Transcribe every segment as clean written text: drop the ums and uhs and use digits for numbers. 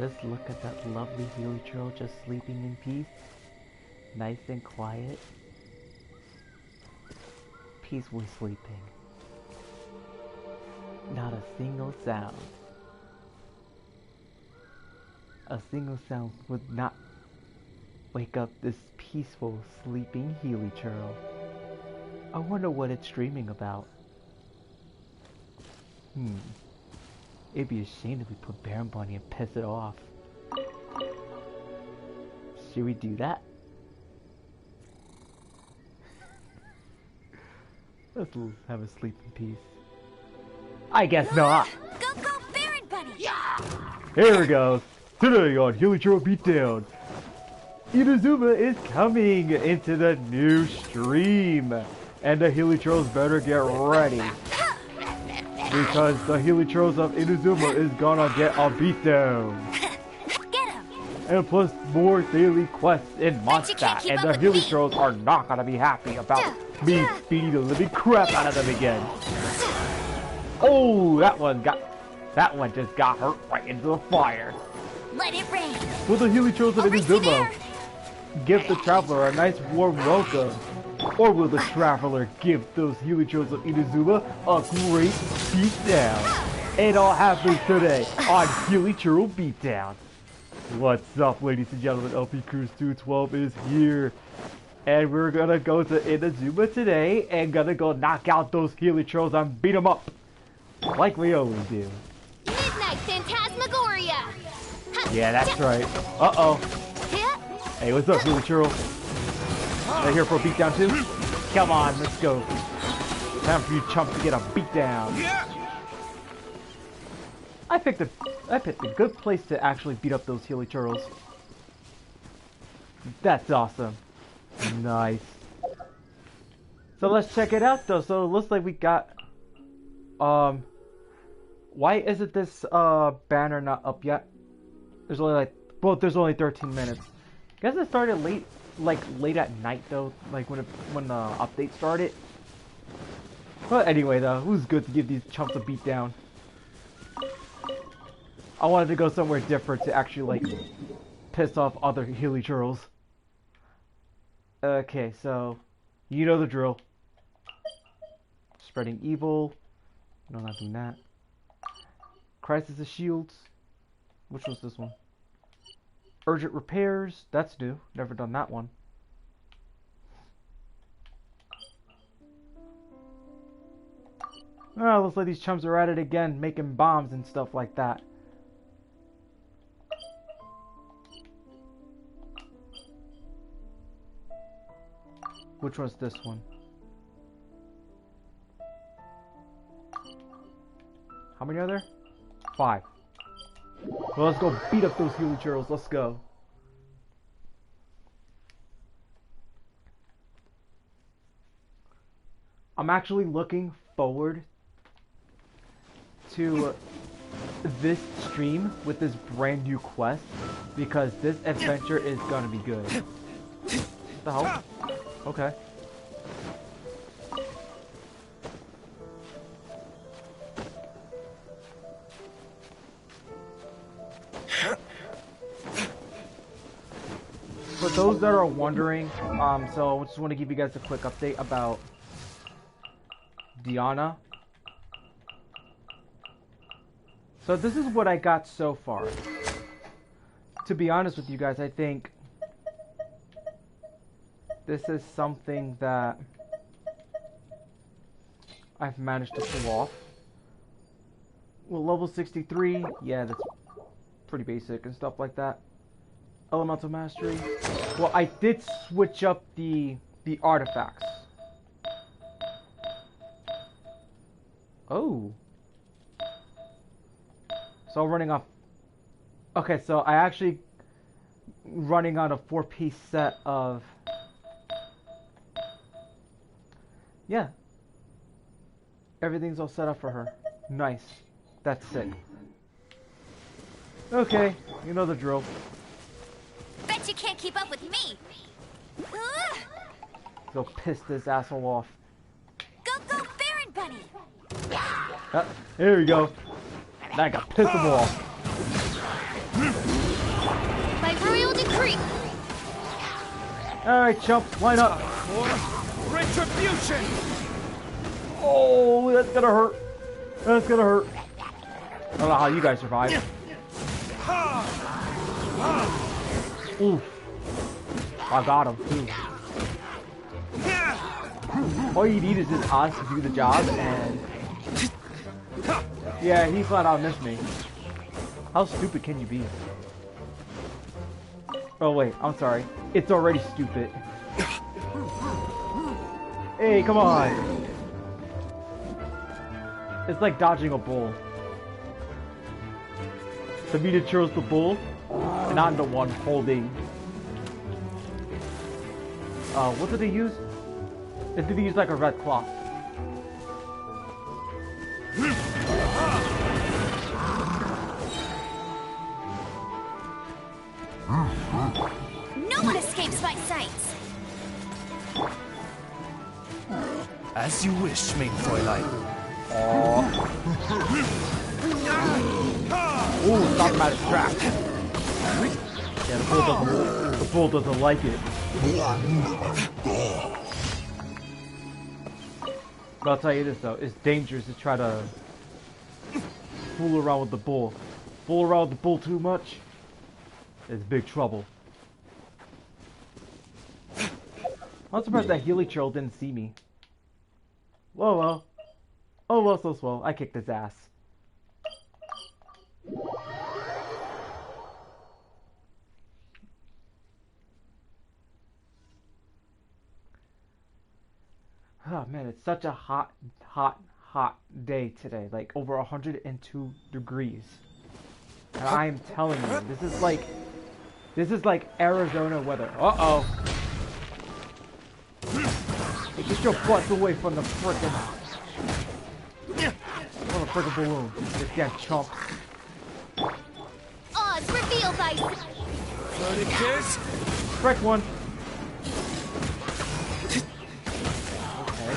Just look at that lovely heliotrope just sleeping in peace. Nice and quiet. Peacefully sleeping. Not a single sound. A single sound would not wake up this peaceful sleeping heliotrope. I wonder what it's dreaming about. It'd be a shame if we put Baron Bunny and piss it off. Should we do that? Let's have a sleep in peace. I guess not. Go, Baron Bunny! Yeah! Here we go. Today on Heliotrope Beatdown, Inazuma is coming into the new stream, and the Heliotropes better get ready, because the Heliotropes of Inazuma is gonna get a beatdown. Get him! And plus more daily quests in Mondstadt, and the Heliotropes are not gonna be happy about me beating the living crap out of them again. Oh, that one just got hurt right into the fire. Let it rain. Will the Heliotropes of Inazuma give the traveler a nice warm welcome? Or will the traveler give those Heliotropes of Inazuma a great beatdown? It all happens today on Heliotrope Beatdown. What's up, ladies and gentlemen? lpcruz212 is here. And we're gonna go to Inazuma today and gonna go knock out those Heliotropes and beat them up. Like we always do. Midnight Phantasmagoria! Yeah, that's right. Uh-oh. Hey, what's up, Heliotrope? They're here for a beatdown too? Come on, let's go. Time for you chumps to get a beatdown. I picked a good place to actually beat up those Heliotropes. That's awesome. Nice. So let's check it out though. So it looks like we got why isn't this banner not up yet? There's only there's only 13 minutes. Guess it started late at night though, like when the update started. But anyway though, it was good to give these chumps a beat down. I wanted to go somewhere different to actually like piss off other Heliotropes. Okay, so you know the drill. Spreading evil. No, not doing that. Crisis of Shields. Which was this one? Urgent repairs. That's new. Never done that one. Oh, looks like these chums are at it again, making bombs and stuff like that. Which was this one? How many are there? 5. Well, let's go beat up those Heliotropes. Let's go. I'm actually looking forward to this stream with this brand new quest, because this adventure is gonna be good. What the hell? Okay. For those that are wondering, so I just want to give you guys a quick update about Diana. So this is what I got so far. To be honest with you guys, I think this is something that I've managed to pull off. Well, level 63, yeah, that's pretty basic and stuff like that. Elemental Mastery. Well, I did switch up the artifacts. Oh. So running off. Okay, so I actually running on a 4-piece set of. Yeah. Everything's all set up for her. Nice. That's sick. Okay, you know the drill. Bet you can't keep up with me. Go piss this asshole off. Go, Baron Bunny! Here we go. Now I got piss him off. By royal decree. Alright, chump, line up. For retribution! Oh, that's gonna hurt. That's gonna hurt. I don't know how you guys survive. Oof. I got him, too. All you need is his odds to do the job, and... yeah, he flat out missed me. How stupid can you be? Oh wait, I'm sorry. It's already stupid. Hey, come on! It's like dodging a bull. The meter chose the bull, and I'm the one holding... what did they use? They did use like a red cloth. No one escapes my sights. As you wish, main Fräulein. Ooh, stop him at his track. Yeah, the bull doesn't like it. But I'll tell you this though, it's dangerous to try to fool around with the bull. Fool around with the bull too much, it's big trouble. I'm surprised that Healy Troll didn't see me. Whoa, well. Oh, well, so swell. I kicked his ass. Oh man, it's such a hot day today. Like over 102 degrees. And I'm telling you, this is like Arizona weather. Uh-oh. Get your butts away from the frickin' balloon. This damn chump. Odds revealed by... Kiss? Correct one. Okay.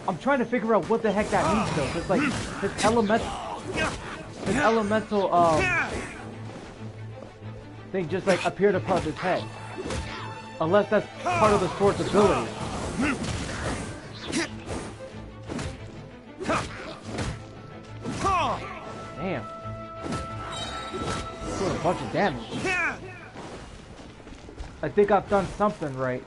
I'm trying to figure out what the heck that means though. It's like his elemental thing just like appeared above his head. Unless that's part of the sword's ability. Damn. Doing a bunch of damage. I think I've done something right.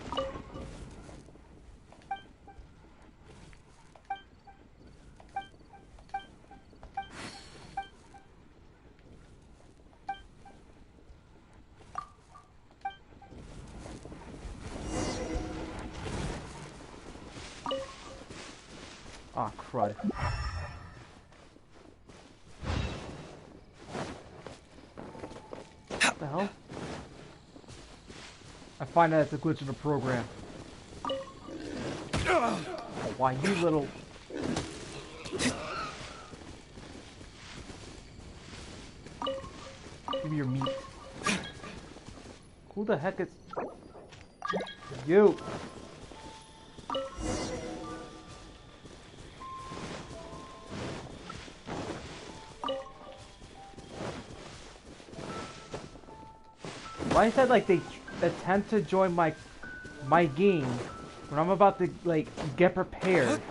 Ah, crud. What the hell? I find that it's a glitch in the program. Oh, why you little... Give me your meat. Who the heck is... You! Why I said like they attempt to join my game when I'm about to like get prepared.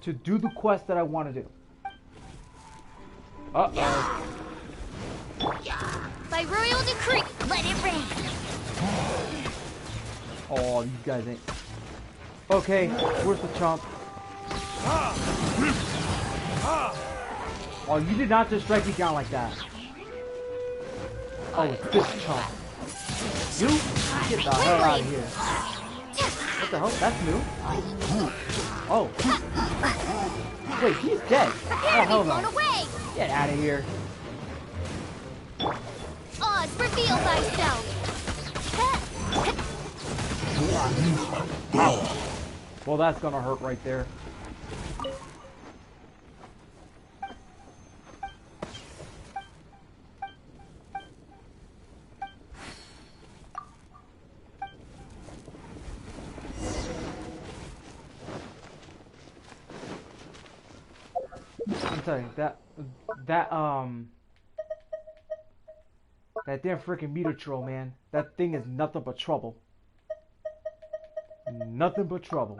To do the quest that I want to do. Uh-oh. By royal decree, let it rain. Oh, you guys ain't. Okay, where's the chomp? Oh, you did not just strike me down like that. Oh, it's this chomp. You? Get the hell out of here. What the hell? That's new. Oh. Wait, he's dead. Oh, hell no. Get out of here. Odds, reveal thyself. Well, that's gonna hurt right there. tell you that damn freaking meter troll, man. That thing is nothing but trouble. Nothing but trouble.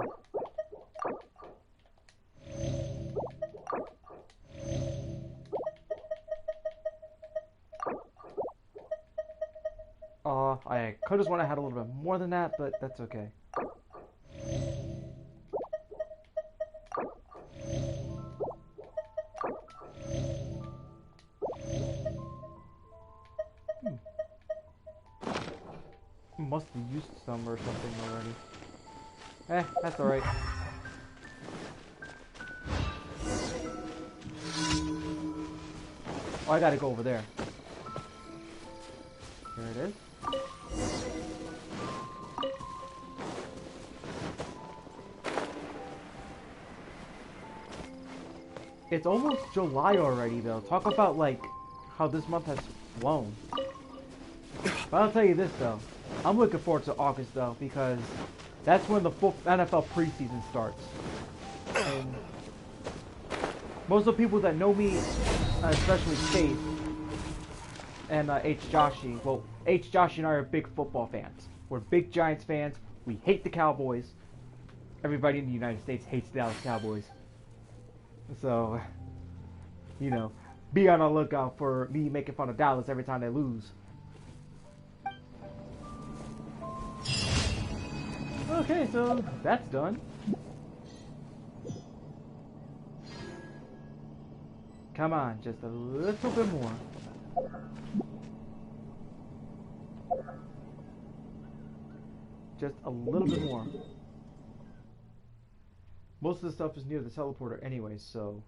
I could have sworn I had a little bit more than that, but that's okay. Must have used some or something already. That's alright. Oh, I gotta go over there. There it is. It's almost July already, though. Talk about, like, how this month has flown. But I'll tell you this, though. I'm looking forward to August, though, because that's when the full NFL preseason starts. And most of the people that know me, especially Chase and H. Joshi, well, H. Joshi and I are big football fans. We're big Giants fans. We hate the Cowboys. Everybody in the United States hates the Dallas Cowboys. So, you know, be on the lookout for me making fun of Dallas every time they lose. Okay, so that's done. Come on, just a little bit more. Just a little bit more. Most of the stuff is near the teleporter anyway, so...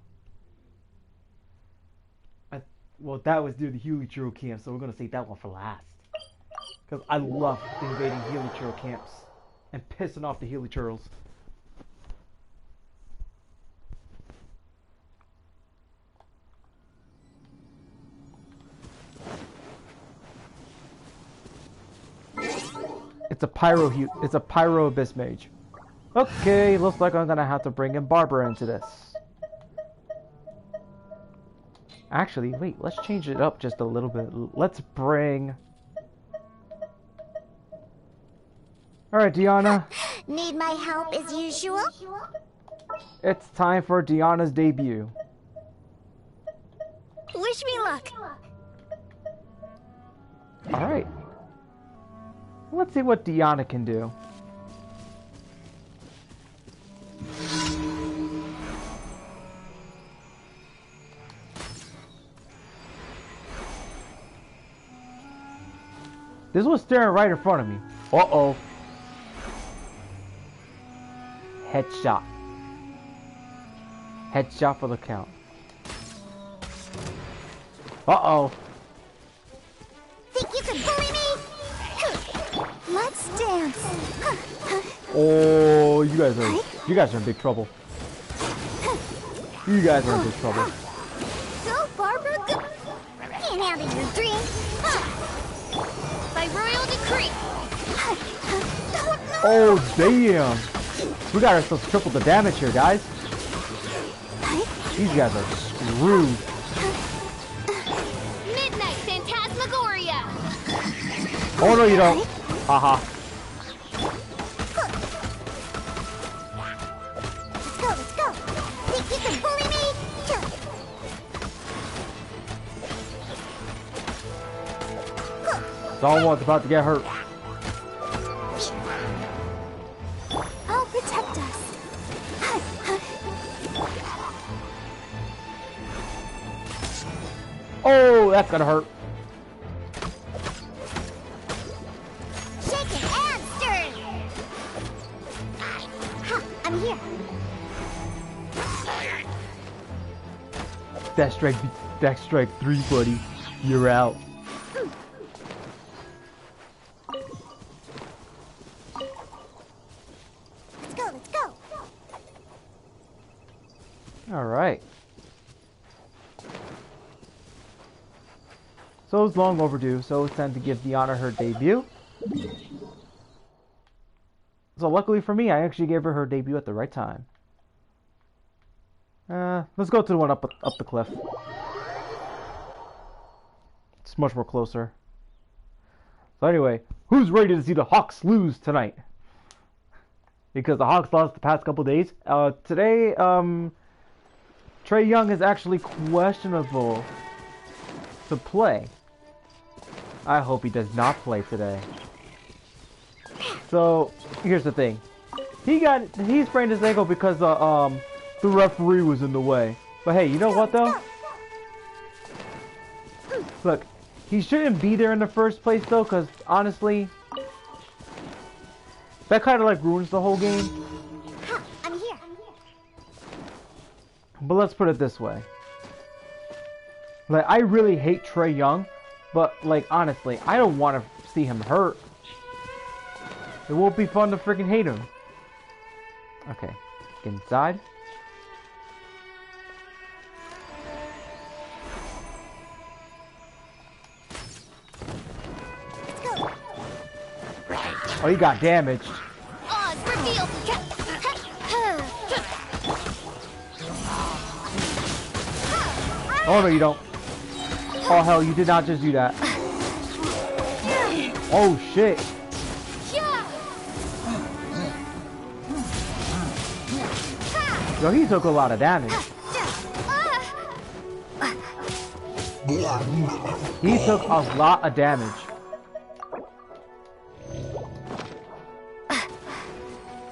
well, that was near the Helichurl camp, so we're gonna save that one for last. Because I love invading Helichurl camps and pissing off the Helichurls. It's a pyro abyss mage. Okay, looks like I'm gonna have to bring in Barbara into this. Actually, wait, let's change it up just a little bit. Let's bring... Alright, Diana. Need my help as usual? It's time for Diana's debut. Wish me luck. Alright. Let's see what Diana can do. This was staring right in front of me. Uh-oh. Headshot. Headshot for the count. Uh-oh. Think you can bully me? Let's dance. Oh, you guys are in big trouble. You guys are in big trouble. Go, Barbara. Go. Can't handle your dream. By royal decree. Oh, damn. We got ourselves triple the damage here, guys. These guys are screwed. Midnight Phantasmagoria. Oh, no, you don't. Haha. Let's go. Think you can bully me? Someone's about to get hurt. I'll protect us. Oh, that's gonna hurt. Shaken and stirred. I'm here. That strike 3, buddy. You're out. Let's go. Alright. So it's long overdue, so it's time to give Diana her debut. So luckily for me, I actually gave her debut at the right time. Let's go to the one up the cliff. It's much more closer. So anyway, who's ready to see the Hawks lose tonight? Because the Hawks lost the past couple days. Today, Trae Young is actually questionable to play. I hope he does not play today. So here's the thing. He sprained his ankle because the referee was in the way. But hey, you know what though? Look, he shouldn't be there in the first place though, because honestly, that kind of like ruins the whole game. I'm here. But let's put it this way. Like, I really hate Trae Young, but like honestly, I don't want to see him hurt. It won't be fun to freaking hate him. Okay, get inside. Oh, you got damaged. Oz revealed. Oh no, you don't. Oh hell, you did not just do that. Oh shit. Yo, he took a lot of damage. He took a lot of damage.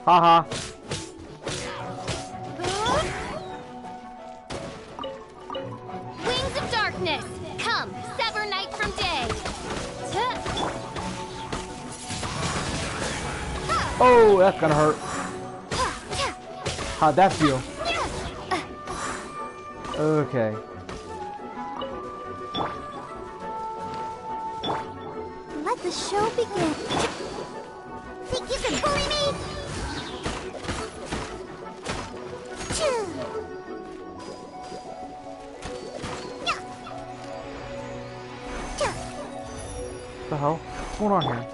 Haha. Wings of darkness, come, sever night from day. Oh, that's gonna hurt. How'd that feel? Okay. Let the show begin. Think you can bully me? What the hell? What's going on here?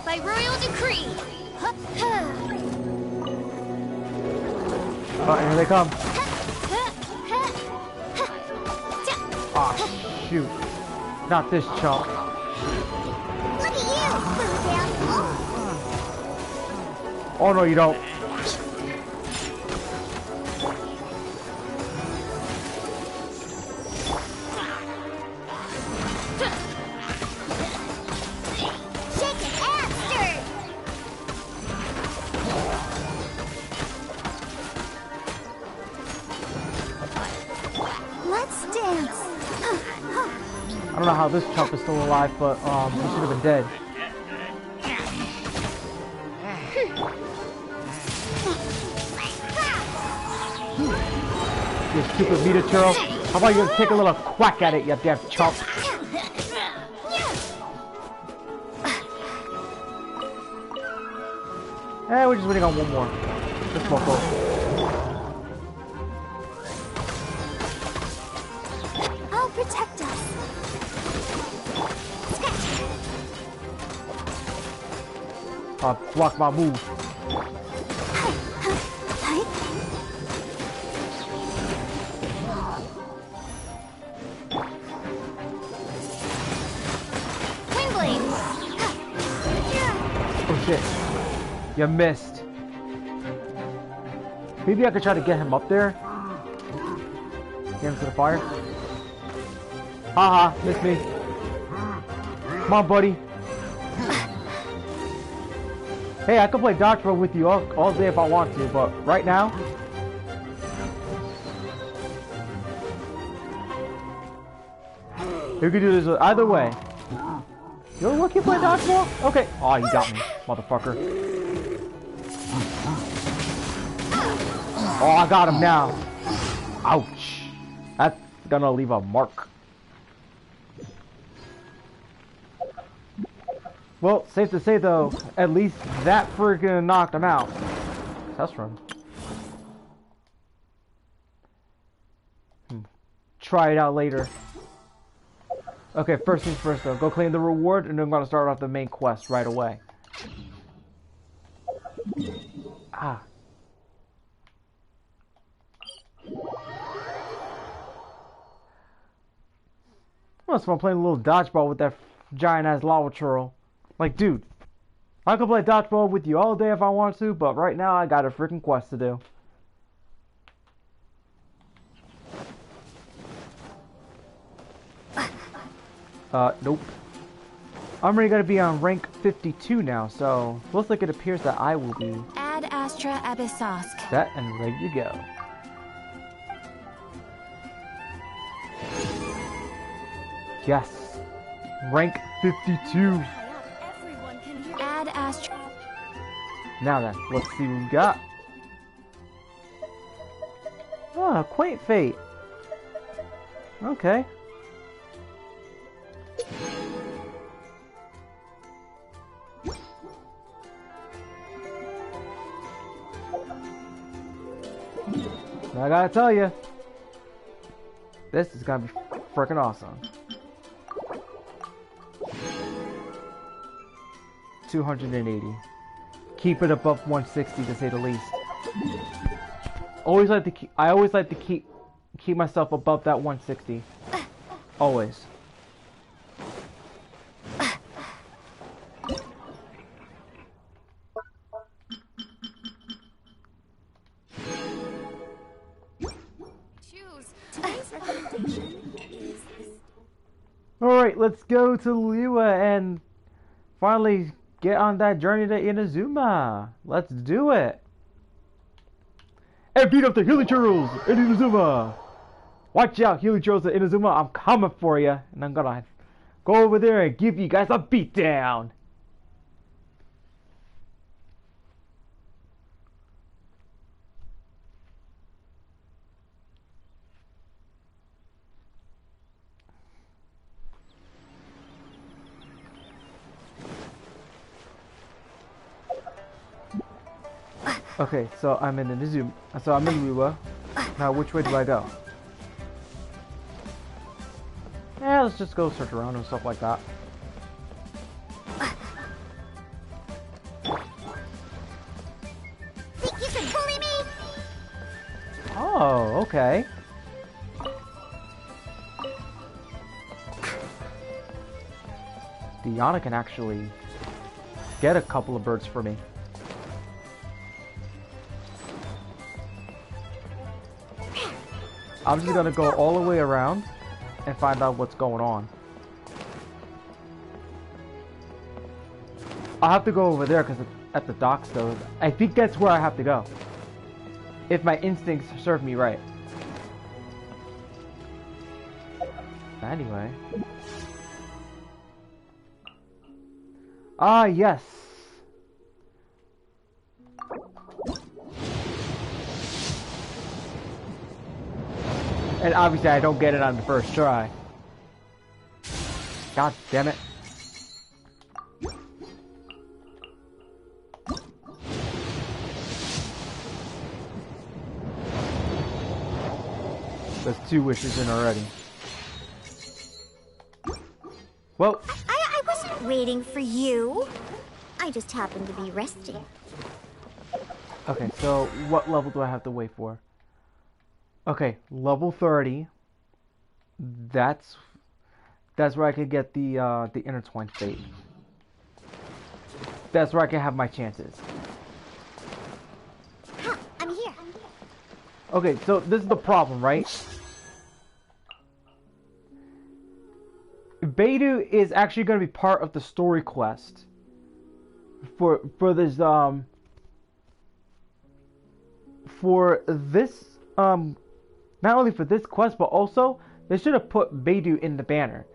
By royal decree. Oh, here they come. Ah, shoot. Not this chump. Look at you, Blue Damsel. Oh no, you don't. I don't know how this chump is still alive, but he should have been dead. You stupid Metaturo. How about you take a little quack at it, you damn chump? Eh, we're just waiting on one more. Just Mofo. Protect us. Block my move. Oh shit. You missed. Maybe I could try to get him up there. Get him to the fire. Haha, missed me. Come on, buddy. Hey, I could play dodgeball with you all day if I want to, but right now... You could do this either way. You don't want to play dodgeball? Okay. Oh, you got me, motherfucker. Oh, I got him now. Ouch. That's gonna leave a mark. Well, safe to say though, at least that freaking knocked him out. Test run. Try it out later. Okay, first things first though. Go claim the reward, and then I'm gonna start off the main quest right away. Ah. Must fun playing a little dodgeball with that giant ass lava churl. Like, dude, I could play dodgeball with you all day if I want to, but right now I got a freaking quest to do. Nope. I'm already gonna be on rank 52 now, so looks like it appears that I will be. Ad Astra Abyssosk. Set and ready to go. Yes. Rank 52. Ad Astra. Now then, let's see what we got. Oh, quaint fate. Okay. I gotta tell you, this is gonna be freaking awesome. 280. Keep it above 160 to say the least. Always like to keep. I always like to keep myself above that 160. Always. Alright, let's go to Liwa and finally get on that journey to Inazuma. Let's do it. And beat up the Hilichurls in Inazuma. Watch out, Hilichurls in Inazuma. I'm coming for you. And I'm gonna go over there and give you guys a beatdown. Okay, so I'm in Inazuma. So I'm in Liwa. Now, which way do I go? Yeah, let's just go search around and stuff like that. Think you can bully me? Oh, okay. Diana can actually get a couple of birds for me. I'm just gonna go all the way around and find out what's going on. I'll have to go over there because it's at the docks though. I think that's where I have to go. If my instincts serve me right. Anyway. Ah, yes. And obviously I don't get it on the first try. God damn it. There's 2 wishes in already. Well, I wasn't waiting for you. I just happened to be resting. okay, so what level do I have to wait for? Okay, level 30. That's where I could get the intertwined fate. That's where I can have my chances. Huh, I'm here. Okay, so this is the problem, right? Beidou is actually going to be part of the story quest for this not only for this quest, but also they should have put Beidou in the banner.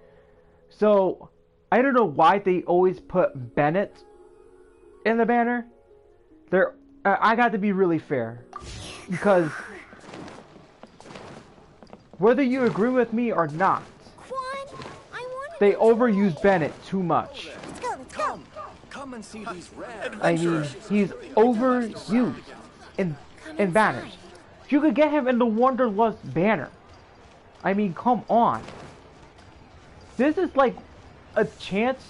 So I don't know why they always put Bennett in the banner. I got to be really fair, because whether you agree with me or not, they overuse Bennett too much. Let's go, let's go. Come and see these rare I mean, he's overused in banners. You could get him in the Wanderlust banner. I mean, come on. This is like a chance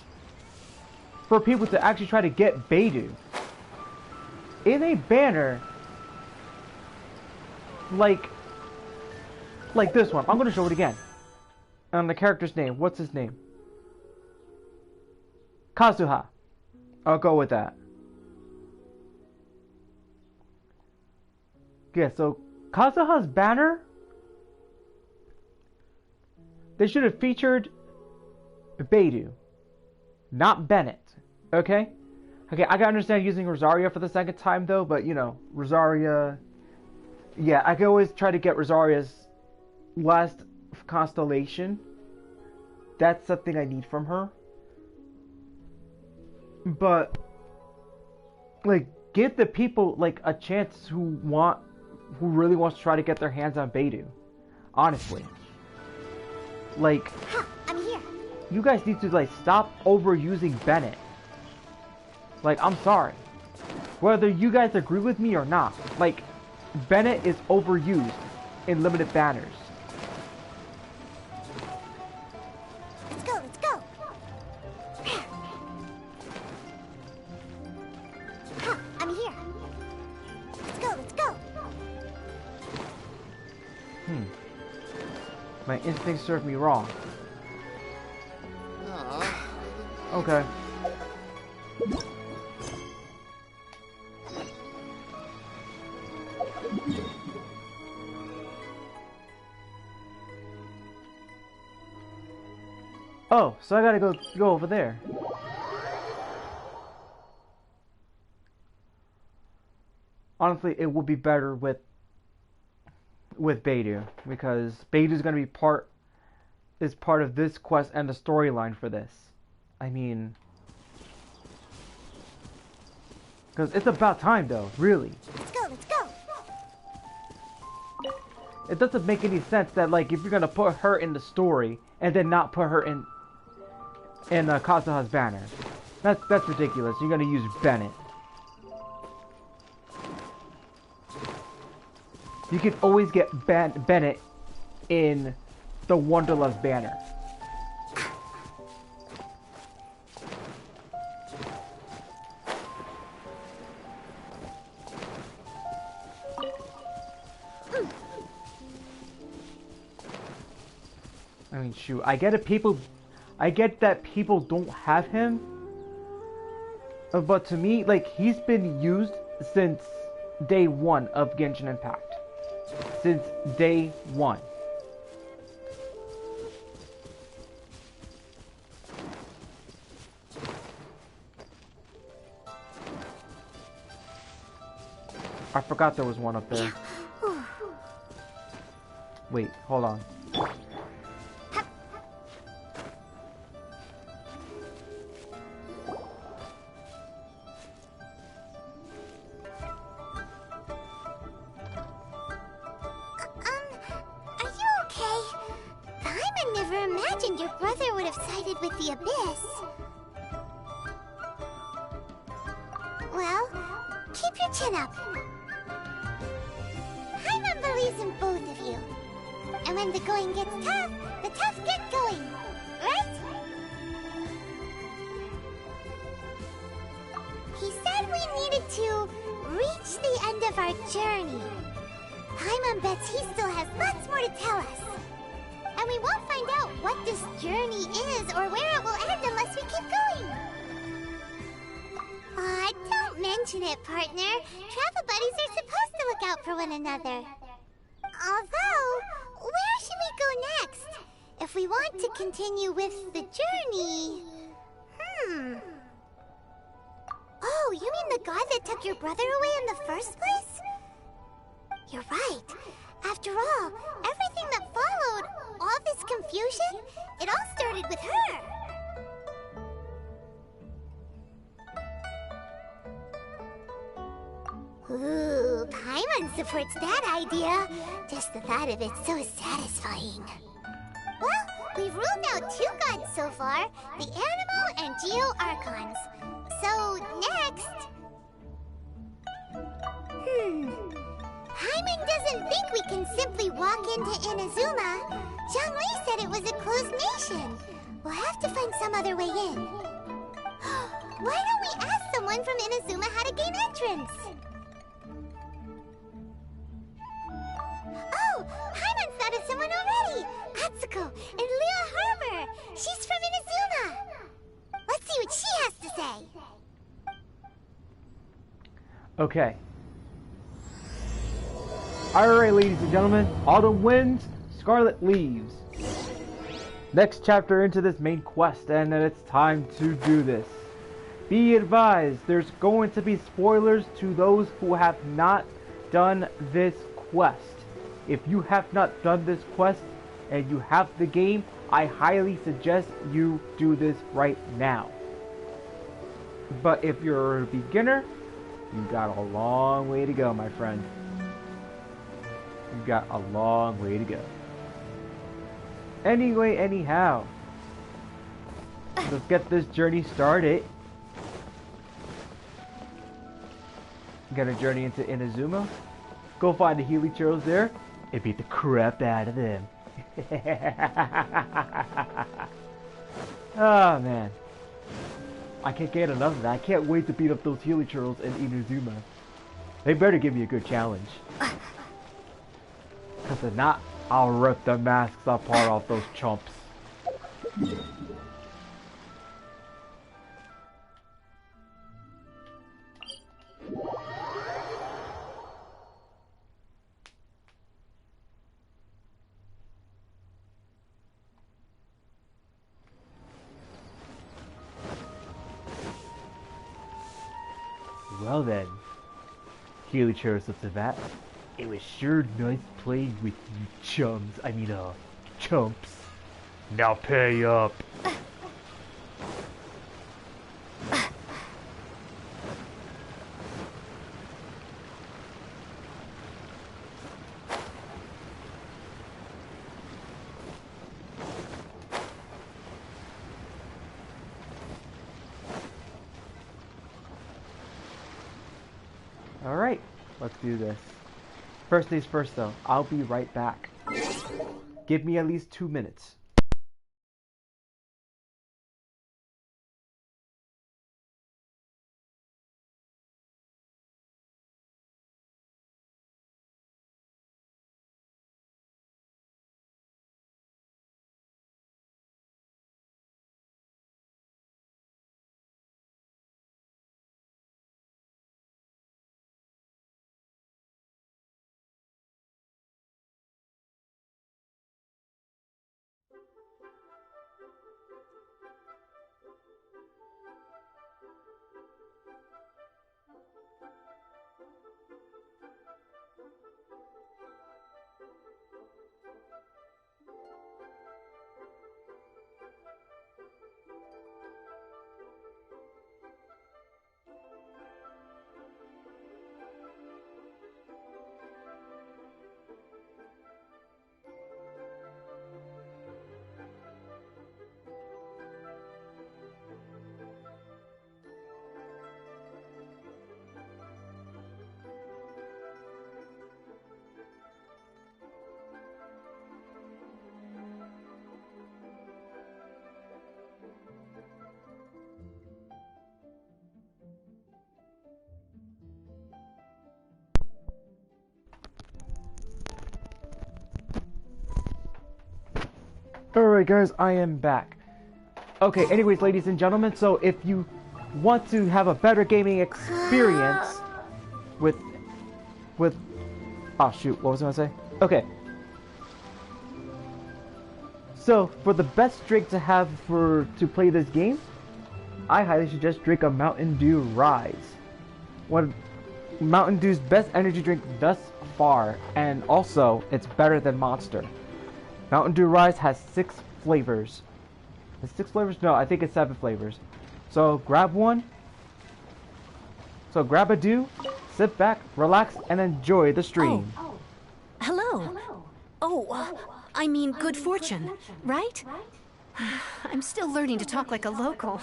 for people to actually try to get Beidou in a banner like this one. I'm going to show it again. And the character's name. What's his name? Kazuha. I'll go with that. Yeah, so Kazuha's banner, they should have featured Beidou, not Bennett. Okay? Okay, I can understand using Rosaria for the second time though, but you know, Rosaria, yeah, I can always try to get Rosaria's last constellation. That's something I need from her. But like, give the people like a chance who really wants to try to get their hands on Beidou. Honestly. Like, I'm here. You guys need to like stop overusing Bennett. Like, I'm sorry. Whether you guys agree with me or not, like, Bennett is overused in limited banners. Let's go, let's go. I'm here. Let's go, let's go. My instincts served me wrong. Okay. Oh, so I gotta go over there. Honestly, it would be better with Beidou, because Beidou's gonna be part of this quest and the storyline for this. I mean, because it's about time though, really. Let's go, let's go. It doesn't make any sense that like if you're gonna put her in the story and then not put her in Kazuha's banner. That's ridiculous. You're gonna use Bennett. You can always get Bennett in the Wanderlust banner. I mean, shoot. I get that people don't have him, but to me, like, he's been used since day one of Genshin Impact. Since day one. I forgot there was one up there. Wait, hold on. Well, keep your chin up. Paimon believes in both of you. And when the going gets tough, the tough get going. Right? He said we needed to reach the end of our journey. Paimon bets he still has lots more to tell us. And we won't find out what this journey is or where it will end unless we keep going. Aw, don't mention it, partner. Travel buddies are supposed to look out for one another. Although, where should we go next? If we want to continue with the journey... Oh, you mean the god that took your brother away in the first place? You're right. After all, everything that followed, all this confusion, it all started with her. Ooh, Paimon supports that idea. Just the thought of it's so satisfying. Well, we've ruled out two gods so far, the Animo and Geo Archons. So, next... Paimon doesn't think we can simply walk into Inazuma. Zhongli said it was a closed nation. We'll have to find some other way in. Why don't we ask someone from Inazuma how to gain entrance? Oh, Paimon's thought of someone already. Natsuko and Leah Harbour. She's from Inazuma. Let's see what she has to say. Okay. Alright, ladies and gentlemen, Autumn wins, Scarlet Leaves. Next chapter into this main quest, and then it's time to do this. Be advised, there's going to be spoilers to those who have not done this quest. If you have not done this quest and you have the game, I highly suggest you do this right now. But if you're a beginner, you got a long way to go, my friend. You got a long way to go. Anyway, anyhow, let's get this journey started. Got a journey into Inazuma. Go find the Helichurros there and beat the crap out of them. Oh man, I can't get enough of that. I can't wait to beat up those Helichurros in Inazuma. They better give me a good challenge. Cause if not, I'll rip the masks apart off those chumps. Well then, Helichurros up to that. It was sure nice playing with you chumps. Chumps. Now pay up. Alright, let's do this. First things first though, I'll be right back. Give me at least 2 minutes. Alright guys, I am back. Okay, anyways, ladies and gentlemen, so if you want to have a better gaming experience with oh shoot, what was I gonna say? Okay. So for the best drink to have to play this game, I highly suggest drink a Mountain Dew Rise. One Mountain Dew's best energy drink thus far, and also it's better than Monster. Mountain Dew Rise has 6 flavors. Is 6 flavors? No, I think it's 7 flavors. So grab one. So grab a Dew, sit back, relax, and enjoy the stream. Oh. Hello. Oh, I mean good fortune, right? I'm still learning to talk like a local.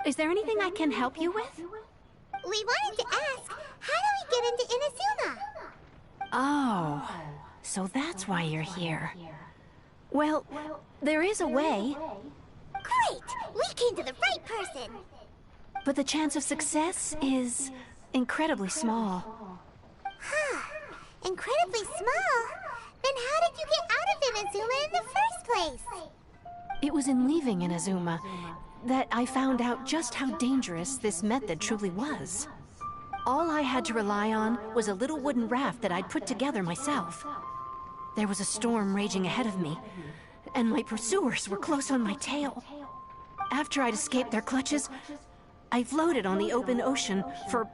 Is there anything I can help you with? We wanted to ask, how do we get into Inazuma? Oh, so that's why you're here. Well, there is a way. Great! We came to the right person! But the chance of success is incredibly small. incredibly small, then how did you get out of Inazuma in the first place? It was in leaving Inazuma that I found out just how dangerous this method truly was. All I had to rely on was a little wooden raft that I'd put together myself. There was a storm raging ahead of me, and my pursuers were close on my tail. After I'd escaped their clutches, I floated on the open ocean for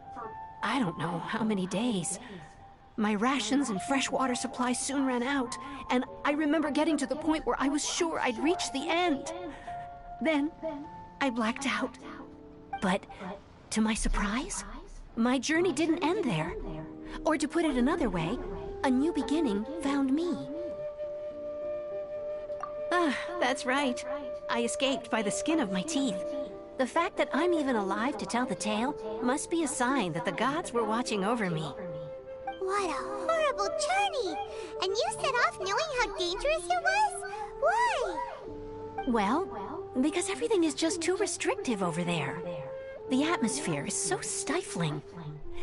I don't know how many days. My rations and fresh water supplies soon ran out, and I remember getting to the point where I was sure I'd reached the end. Then, I blacked out. But, to my surprise, my journey didn't end there. Or to put it another way, a new beginning found me. Ah, that's right. I escaped by the skin of my teeth. The fact that I'm even alive to tell the tale must be a sign that the gods were watching over me. What a horrible journey! And you set off knowing how dangerous it was? Why? Well, because everything is just too restrictive over there. The atmosphere is so stifling.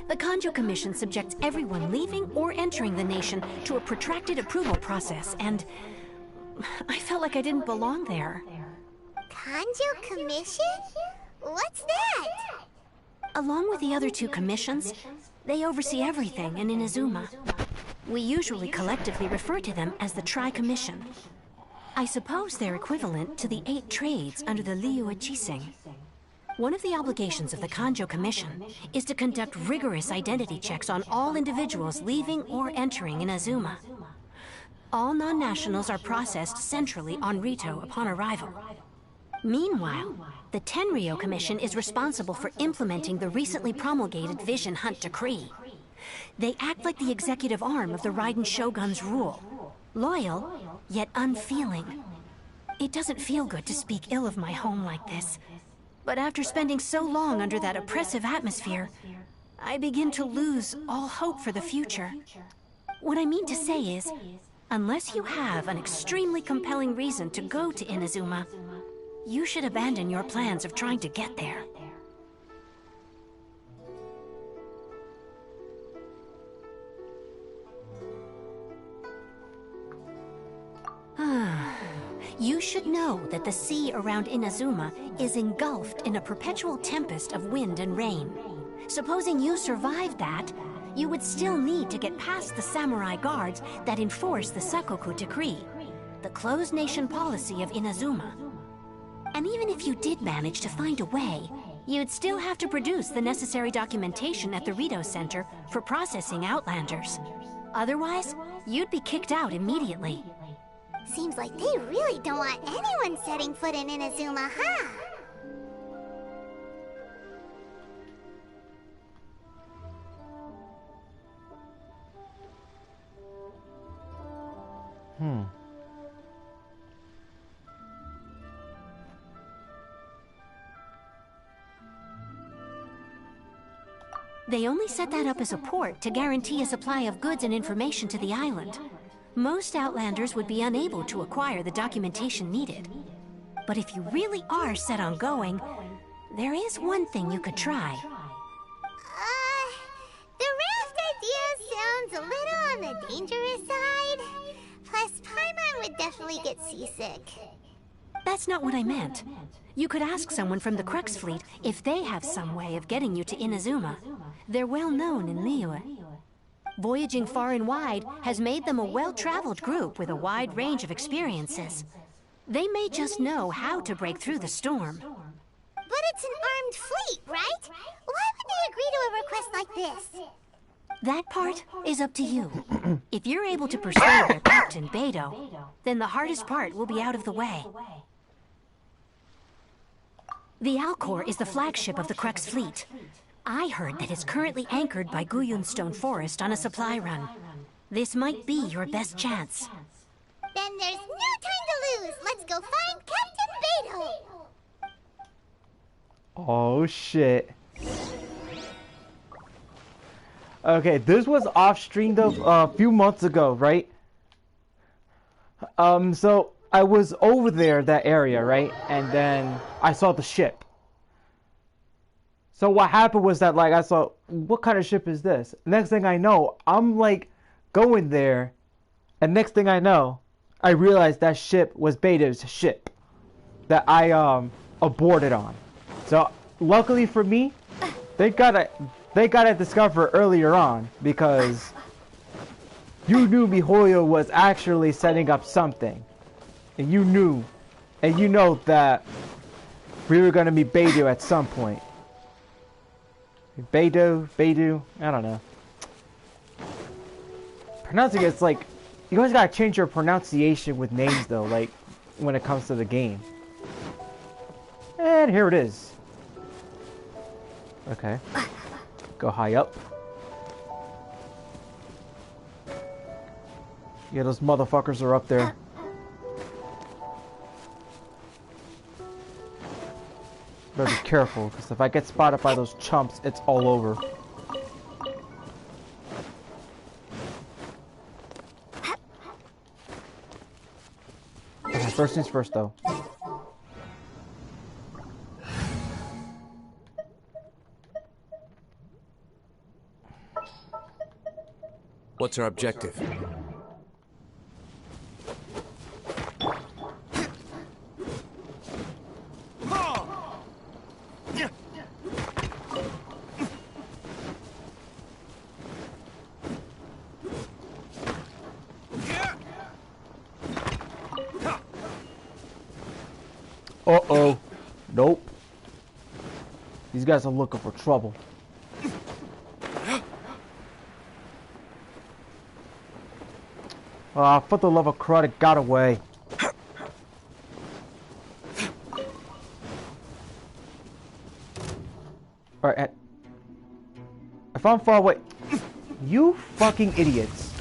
The Kanjo Commission subjects everyone leaving or entering the nation to a protracted approval process, and I felt like I didn't belong there. Kanjo Commission? What's that? Along with the other two commissions, they oversee everything in Inazuma. We usually collectively refer to them as the Tri-Commission. I suppose they're equivalent to the 8 trades under the Liyue Chising. One of the obligations of the Kanjo Commission is to conduct rigorous identity checks on all individuals leaving or entering Inazuma. All non-nationals are processed centrally on Rito upon arrival. Meanwhile, the Tenryo Commission is responsible for implementing the recently promulgated Vision Hunt Decree. They act like the executive arm of the Raiden Shogun's rule. Loyal, yet unfeeling. It doesn't feel good to speak ill of my home like this. But after spending so long under that oppressive atmosphere, I begin to lose all hope for the future. What I mean to say is, unless you have an extremely compelling reason to go to Inazuma, you should abandon your plans of trying to get there. You should know that the sea around Inazuma is engulfed in a perpetual tempest of wind and rain. Supposing you survived that, you would still need to get past the samurai guards that enforce the Sakoku Decree, the closed nation policy of Inazuma. And even if you did manage to find a way, you'd still have to produce the necessary documentation at the Rito Center for processing Outlanders. Otherwise, you'd be kicked out immediately. Seems like they really don't want anyone setting foot in Inazuma, huh? They only set that up as a port to guarantee a supply of goods and information to the island. Most Outlanders would be unable to acquire the documentation needed. But if you really are set on going, there is one thing you could try. The raft idea sounds a little on the dangerous side. Plus, Paimon would definitely get seasick. That's not what I meant. You could ask someone from the Crux Fleet if they have some way of getting you to Inazuma. They're well known in Liyue. Voyaging far and wide has made them a well-traveled group with a wide range of experiences. They may just know how to break through the storm. But it's an armed fleet, right? Why would they agree to a request like this? That part is up to you. If you're able to persuade their captain, Beidou, then the hardest part will be out of the way. The Alcor is the flagship of the Crux Fleet. I heard that it's currently anchored by Guyunstone Forest on a supply run. This might be your best chance. Then there's no time to lose. Let's go find Captain Beidou. Oh shit. Okay, this was off-streamed a few months ago, right? So I was over there, that area, right? And then I saw the ship. So what happened was that, like, I saw, what kind of ship is this? Next thing I know, I'm like go in there, and next thing I know, I realized that ship was Beto's ship that I aborted on. So luckily for me, they got it discovered earlier on, because you knew Mihoyo was actually setting up something, and you know that we were gonna meet Beidou at some point. Beidou, I don't know. Pronouncing it's like, you guys gotta change your pronunciation with names though, like when it comes to the game. And here it is. Okay. Go high up. Yeah, those motherfuckers are up there. Better be careful, because if I get spotted by those chumps, it's all over. Okay, first things first, though. What's our objective? Uh-oh. Nope. These guys are looking for trouble. For the love of crud, it got away. Alright, if I'm far away... You fucking idiots.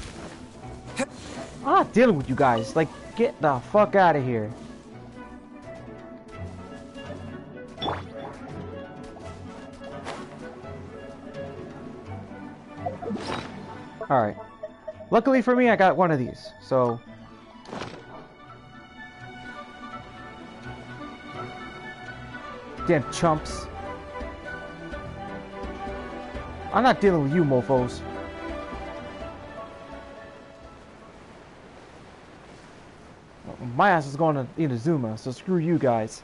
I'm not dealing with you guys. Like, get the fuck out of here. Alright. Luckily for me, I got one of these, so... Damn chumps. I'm not dealing with you, mofos. My ass is going to Inazuma, so screw you guys.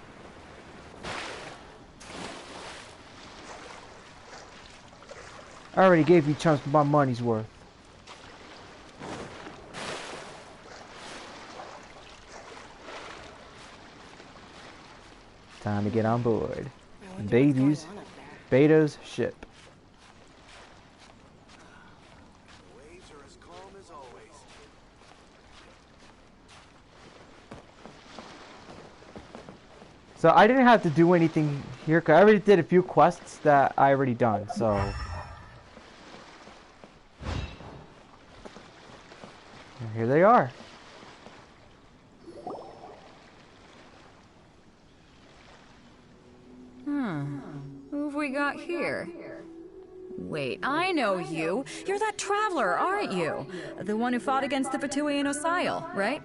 I already gave you chumps my money's worth. Time to get on board. Beto's ship. Waves are as calm as always. So I didn't have to do anything here, because I already did a few quests that I already done, so... And here they are. Who have we got here? Wait, I know you. You're that traveler, aren't you? The one who fought against the Fatui and Osail, right?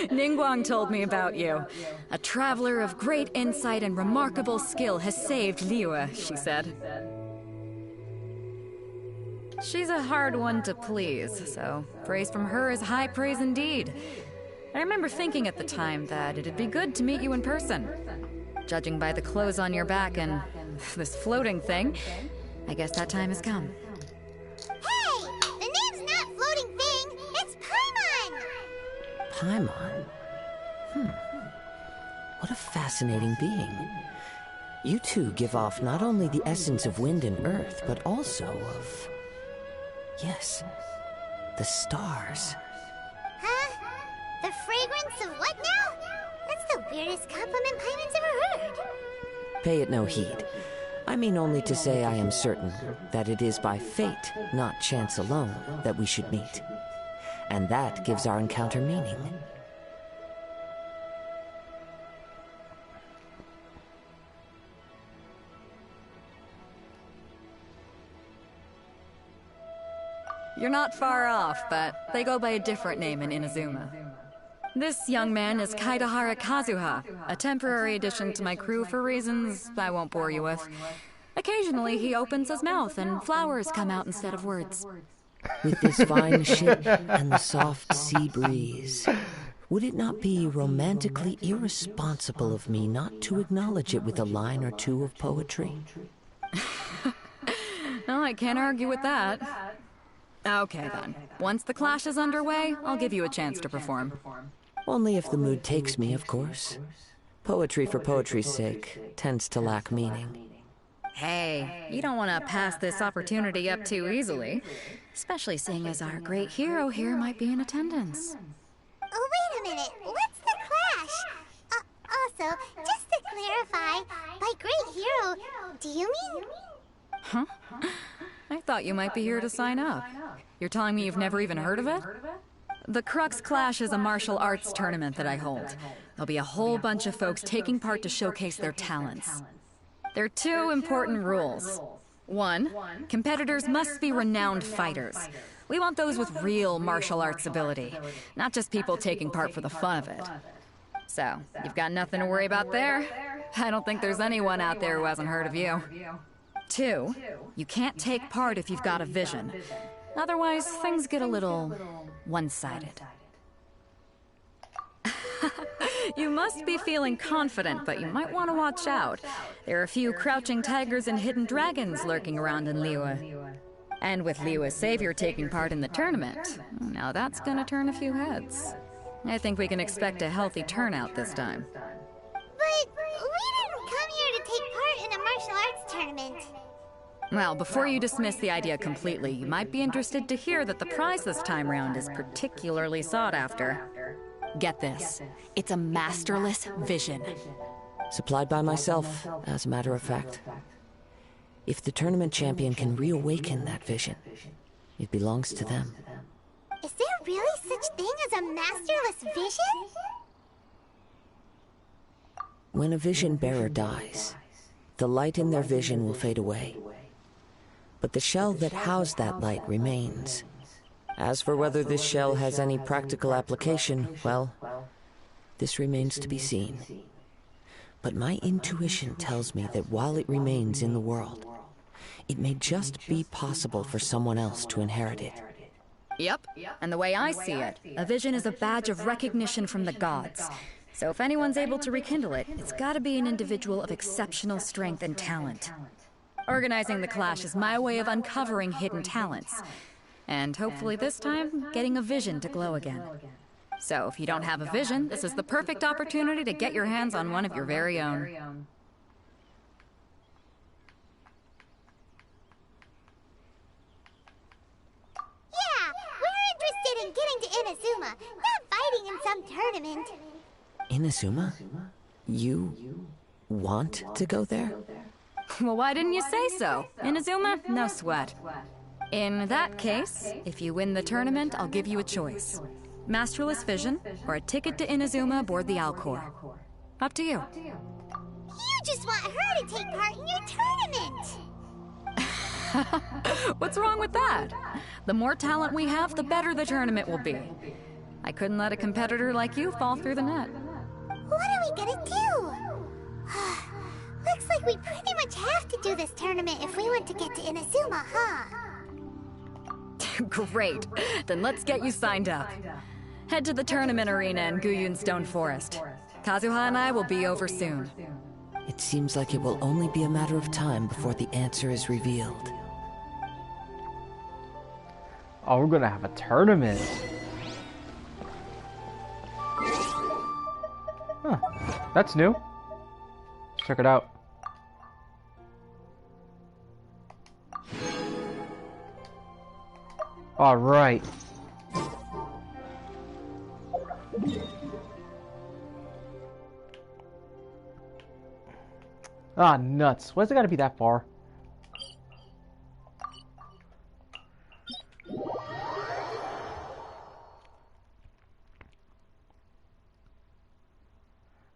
Ningguang told me about you. A traveler of great insight and remarkable skill has saved Liyue, she said. She's a hard one to please, so praise from her is high praise indeed. I remember thinking at the time that it'd be good to meet you in person. Judging by the clothes on your back and this floating thing, I guess that time has come. Hey! The name's not Floating Thing, it's Paimon! Paimon? What a fascinating being. You two give off not only the essence of wind and earth, but also of... Yes, the stars. Huh? The fragrance of what now? That's the weirdest compliment Paimon's ever heard. Pay it no heed. I mean only to say I am certain that it is by fate, not chance alone, that we should meet. And that gives our encounter meaning. You're not far off, but they go by a different name in Inazuma. This young man is Kaidahara Kazuha, a temporary addition to my crew for reasons I won't bore you with. Occasionally, he opens his mouth and flowers come out instead of words. With this fine ship and the soft sea breeze, would it not be romantically irresponsible of me not to acknowledge it with a line or two of poetry? Well, I can't argue with that. Okay, then. Once the clash is underway, I'll give you a chance to perform. Only if the mood takes me, of course. Poetry for poetry's sake tends to lack meaning. Hey, you don't want to pass this opportunity up too easily. Especially seeing as our great hero here might be in attendance. Oh, wait a minute. What's the clash? Also, just to clarify, by great hero, do you mean... Huh? I thought you might be here to sign up. You're telling me you've never even heard of it? The Crux Clash is a martial arts tournament that I hold. There'll be a whole bunch of folks taking part to showcase their talents. There are two important rules. One, competitors must be renowned fighters. We want those with real martial arts ability, not just people taking part for the fun of it. So, you've got nothing to worry about there. I don't think there's anyone out there who hasn't heard of you. Two, you can't take part if you've got a vision. Otherwise, things get a little one-sided. You must be feeling confident, but you might want to watch out. There are a few crouching tigers and hidden dragons lurking around in Liyue. And with Liyue's savior taking part in the tournament, now that's gonna turn a few heads. I think we can expect a healthy turnout this time. But we didn't come here to take part in a martial arts tournament. Well, before you dismiss the idea completely, you might be interested to hear that the prize this time round is particularly sought after. Get this. It's a masterless vision. Supplied by myself, as a matter of fact. If the tournament champion can reawaken that vision, it belongs to them. Is there really such thing as a masterless vision? When a vision bearer dies, the light in their vision will fade away. But the shell that housed that light remains. As for whether this shell has any practical application, well, this remains to be seen. But my intuition tells me that while it remains in the world, it may just be possible for someone else to inherit it. Yep, and the way I see it, a vision is a badge of recognition from the gods. So if anyone's able to rekindle it, it's gotta be an individual of exceptional strength and talent. Organizing the clash is my way of uncovering hidden talents. And hopefully this time, getting a vision to glow again. So if you don't have a vision, this is the perfect opportunity to get your hands on one of your very own. Yeah, we're interested in getting to Inazuma, not fighting in some tournament. Inazuma? You want to go there? Well, why didn't you say so? Inazuma? No sweat. In that case, if you win the tournament, I'll give you a choice. Masterless Vision, or a ticket to Inazuma aboard the Alcor. Up to you. You just want her to take part in your tournament! What's wrong with that? The more talent we have, the better the tournament will be. I couldn't let a competitor like you fall through the net. What are we gonna do? Looks like we pretty much have to do this tournament if we want to get to Inazuma, huh? Great. Then let's get you signed up. Head to the tournament arena in Guyun Stone Forest. Kazuha and I will be over soon. It seems like it will only be a matter of time before the answer is revealed. Oh, we're gonna have a tournament. Huh. That's new. Let's check it out. Alright. Ah, nuts. Why's it gotta be that far?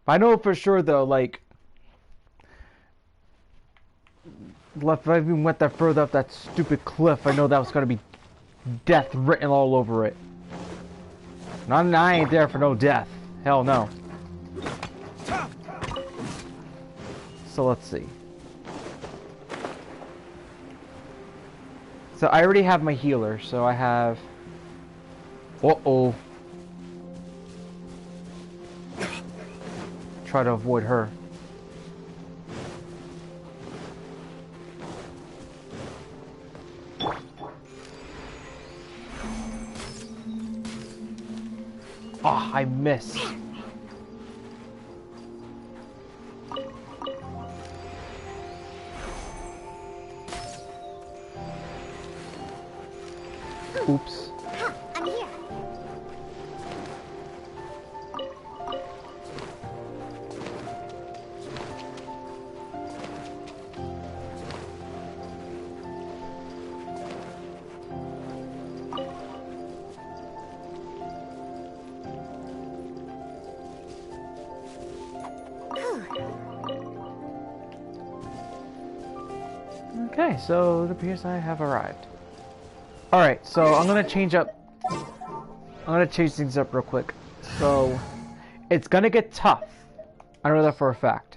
I know for sure though, like, if I even went that further up that stupid cliff, I know that was gonna be death written all over it. I ain't there for no death. Hell no. So let's see. So I already have my healer, so I have... Uh-oh. Try to avoid her. Ah, I missed. Oops. I'm here. Okay, so it appears I have arrived. Alright, so I'm gonna change things up real quick. So it's gonna get tough. I know that for a fact.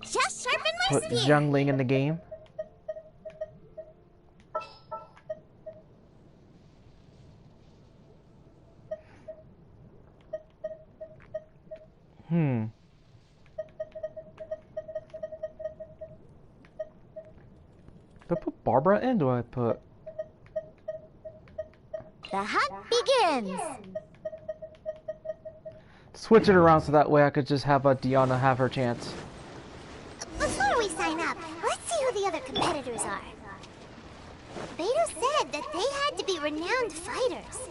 Just sharpen my Put spear. Zhang Ling in the game. Do I put Barbara in? Do I put... The hunt begins. Switch it around so that way I could just have Diana have her chance. Before we sign up, let's see who the other competitors are. Beto said that they had to be renowned fighters.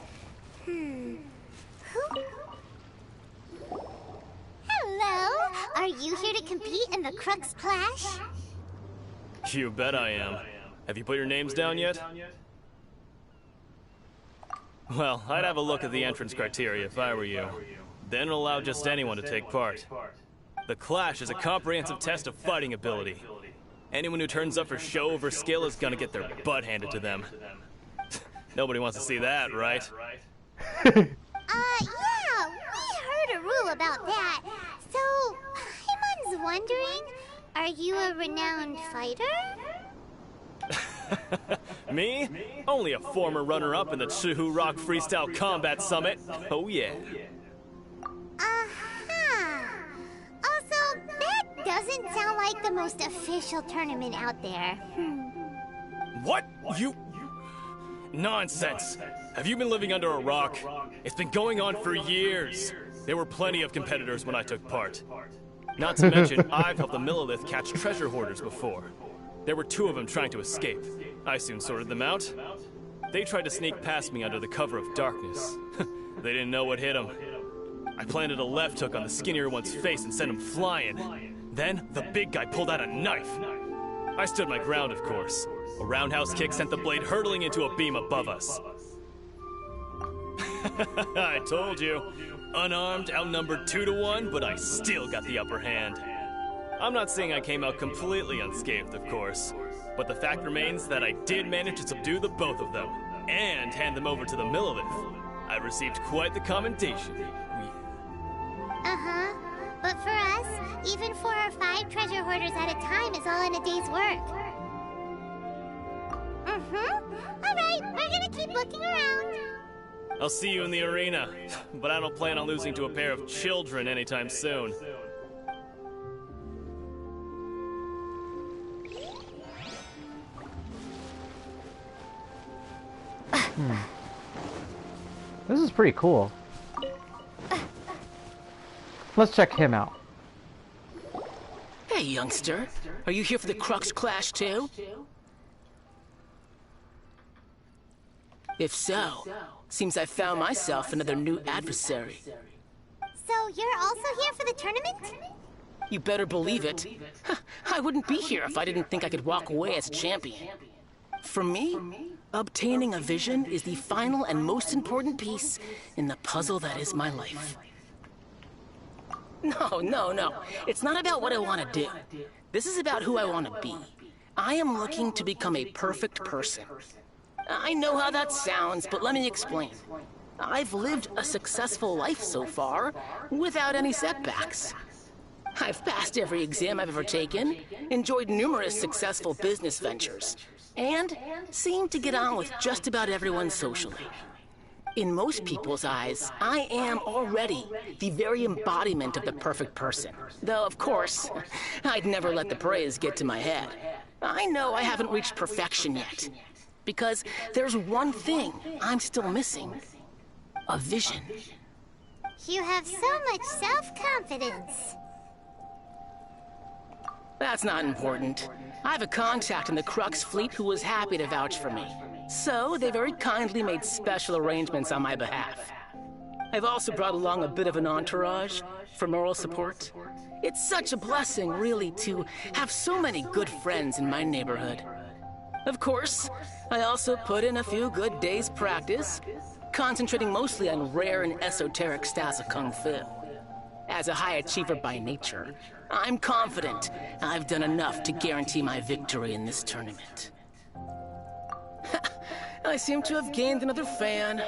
Who? Hello, are you here to compete in the Crux Clash? You bet I am. Have you put your names down yet? Well, I'd have a look at the entrance criteria if I were you. Then allow just anyone to take part. The Clash is a comprehensive test of fighting ability. Anyone who turns up for show over skill is gonna get their butt handed to them. Nobody wants to see that, right? Yeah, we heard a rule about that. So, Paimon's wondering, are you a renowned fighter? Me? Only a former runner-up in the Chihu Rock Freestyle Combat Summit. Oh yeah. Also, that doesn't sound like the most official tournament out there. What? You... Nonsense. Have you been living under a rock? It's been going on for years. There were plenty of competitors when I took part. Not to mention, I've helped the Millilith catch treasure hoarders before. There were 2 of them trying to escape. I soon sorted them out. They tried to sneak past me under the cover of darkness. They didn't know what hit them. I planted a left hook on the skinnier one's face and sent him flying. Then, the big guy pulled out a knife. I stood my ground, of course. A roundhouse kick sent the blade hurtling into a beam above us. I told you. Unarmed, outnumbered 2 to 1, but I still got the upper hand. I'm not saying I came out completely unscathed, of course, but the fact remains that I did manage to subdue the both of them, and hand them over to the Millilith. I received quite the commendation. But for us, even 4 or 5 treasure hoarders at a time is all in a day's work. Alright, we're gonna keep looking around. I'll see you in the arena, but I don't plan on losing to a pair of children anytime soon. This is pretty cool. Let's check him out. Hey, youngster. Are you here for the Crux Clash, too? If so, seems I found myself another new adversary. So you're also here for the tournament? You better believe it. I wouldn't be here if I didn't think I could walk away as champion. For me, obtaining a vision is the final and most important piece in the puzzle that is my life. No. It's not about what I want to do. This is about who I want to be. I am looking to become a perfect person. I know how that sounds, but let me explain. I've lived a successful life so far, without any setbacks. I've passed every exam I've ever taken, enjoyed numerous successful business ventures, and seem to get on with just about everyone socially. In most people's eyes, I am already the very embodiment of the perfect person. Though, of course, I'd never let the praise get to my head. I know I haven't reached perfection yet, because there's one thing I'm still missing. A vision. You have so much self-confidence. That's not important. I have a contact in the Crux fleet who was happy to vouch for me. So, they very kindly made special arrangements on my behalf. I've also brought along a bit of an entourage for moral support. It's such a blessing, really, to have so many good friends in my neighborhood. Of course, I also put in a few good days' practice, concentrating mostly on rare and esoteric styles of Kung Fu. As a high achiever by nature, I'm confident I've done enough to guarantee my victory in this tournament. I seem to have gained another fan.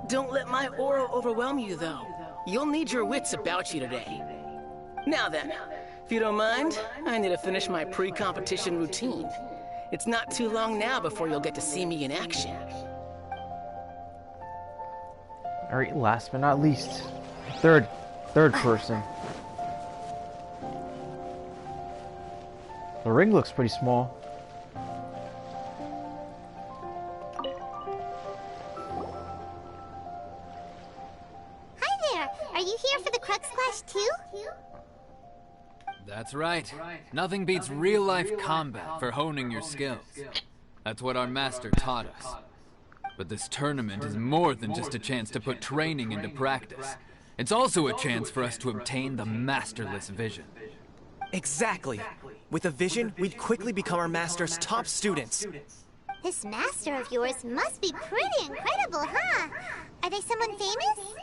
Don't let my aura overwhelm you, though. You'll need your wits about you today. Now then, if you don't mind, I need to finish my pre-competition routine. It's not too long now before you'll get to see me in action. Alright, last but not least, third person. The ring looks pretty small. Hi there! Are you here for the Crux Clash too? That's right. Nothing beats real-life combat for honing your skills. That's what our master taught us. But this tournament is more than just a chance to put training into practice. It's also a chance for us to obtain the masterless vision. Exactly. With a vision, we'd quickly become our master's top students. This master of yours must be pretty incredible, huh? Are they someone famous?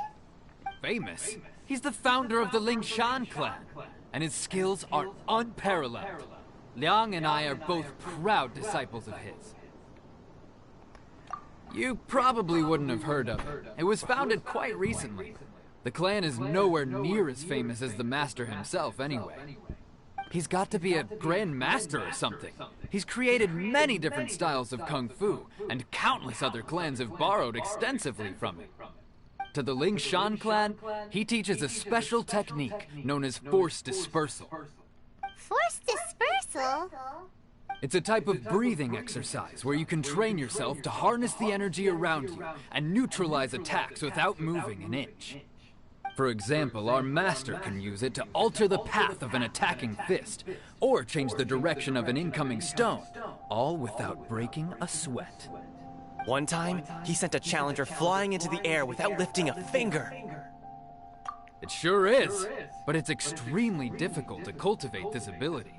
Famous? He's the founder of the Lingshan clan, and his skills are unparalleled. Liang and I are both proud disciples of his. You probably wouldn't have heard of it. It was founded quite recently. The clan is nowhere near as famous as the master himself, anyway. He's got to be a grand master or something. He's created many different styles of Kung Fu, and countless other clans have borrowed extensively from him. To the Lingshan clan, he teaches a special technique known as force dispersal. Force dispersal? It's a type of breathing exercise where you can train yourself to harness the energy around you and neutralize attacks without moving an inch. For example, our master can use it to alter the path of an attacking fist, or change the direction of an incoming stone, all without breaking a sweat. One time, he sent a challenger flying into the air without lifting a finger. It sure is, but it's extremely difficult to cultivate this ability.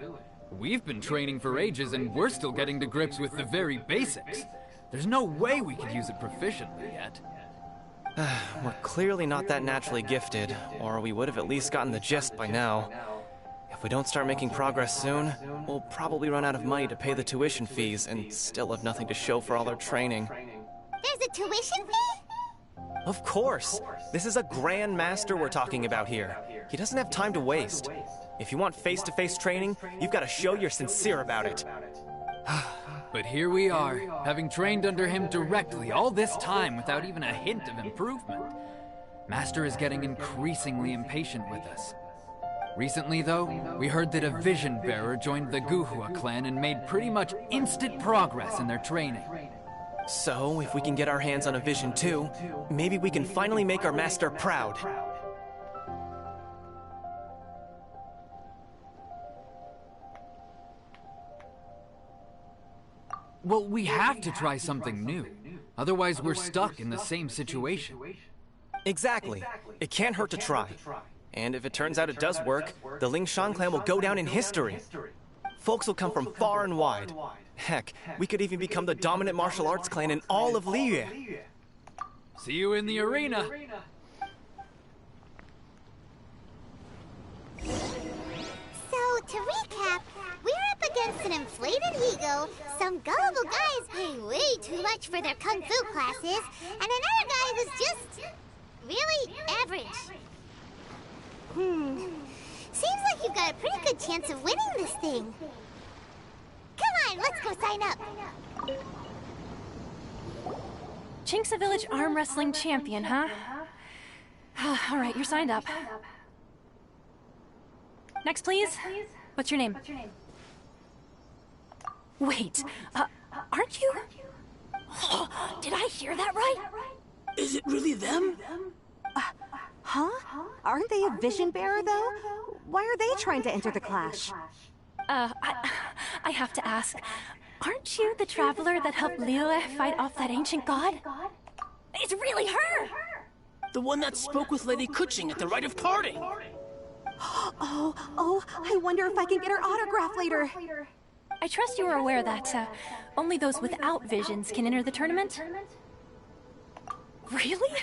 We've been training for ages and we're still getting to grips with the very basics. There's no way we could use it proficiently yet. We're clearly not that naturally gifted, or we would have at least gotten the gist by now. If we don't start making progress soon, we'll probably run out of money to pay the tuition fees and still have nothing to show for all our training. There's a tuition fee? Of course! This is a grand master we're talking about here. He doesn't have time to waste. If you want face-to-face training, you've got to show you're sincere about it. But here we are, having trained under him directly all this time without even a hint of improvement. Master is getting increasingly impatient with us. Recently, though, we heard that a vision bearer joined the Guhua clan and made pretty much instant progress in their training. So, if we can get our hands on a vision too, maybe we can finally make our master proud. Well, we have to try something new. Otherwise, we're stuck in the same situation. Exactly. It can't hurt to try. And if it turns out it does work, the Lingshan clan will go down in history. Folks will come from far and wide. Heck, we could even become the dominant martial arts clan in all of Liyue. See you in the arena. So, to recap, we're up against an inflated ego, some gullible guys pay way too much for their kung fu classes, and another guy who's just really average. Seems like you've got a pretty good chance of winning this thing. Come on, let's go sign up. Chinksa Village Arm Wrestling Champion, huh? All right, you're signed up. Next, please. What's your name? Wait, aren't you? Did I hear that right? Is it really them? Huh? Aren't they a vision bearer, though? Why are they trying to enter the clash? I have to ask, aren't you the traveler that helped Liyue fight off that ancient god? It's really her! The one that spoke with Lady Kuching at the rite of parting. Oh, I wonder if I can get her autograph later. I trust you are aware that only those without visions can enter the tournament? Really?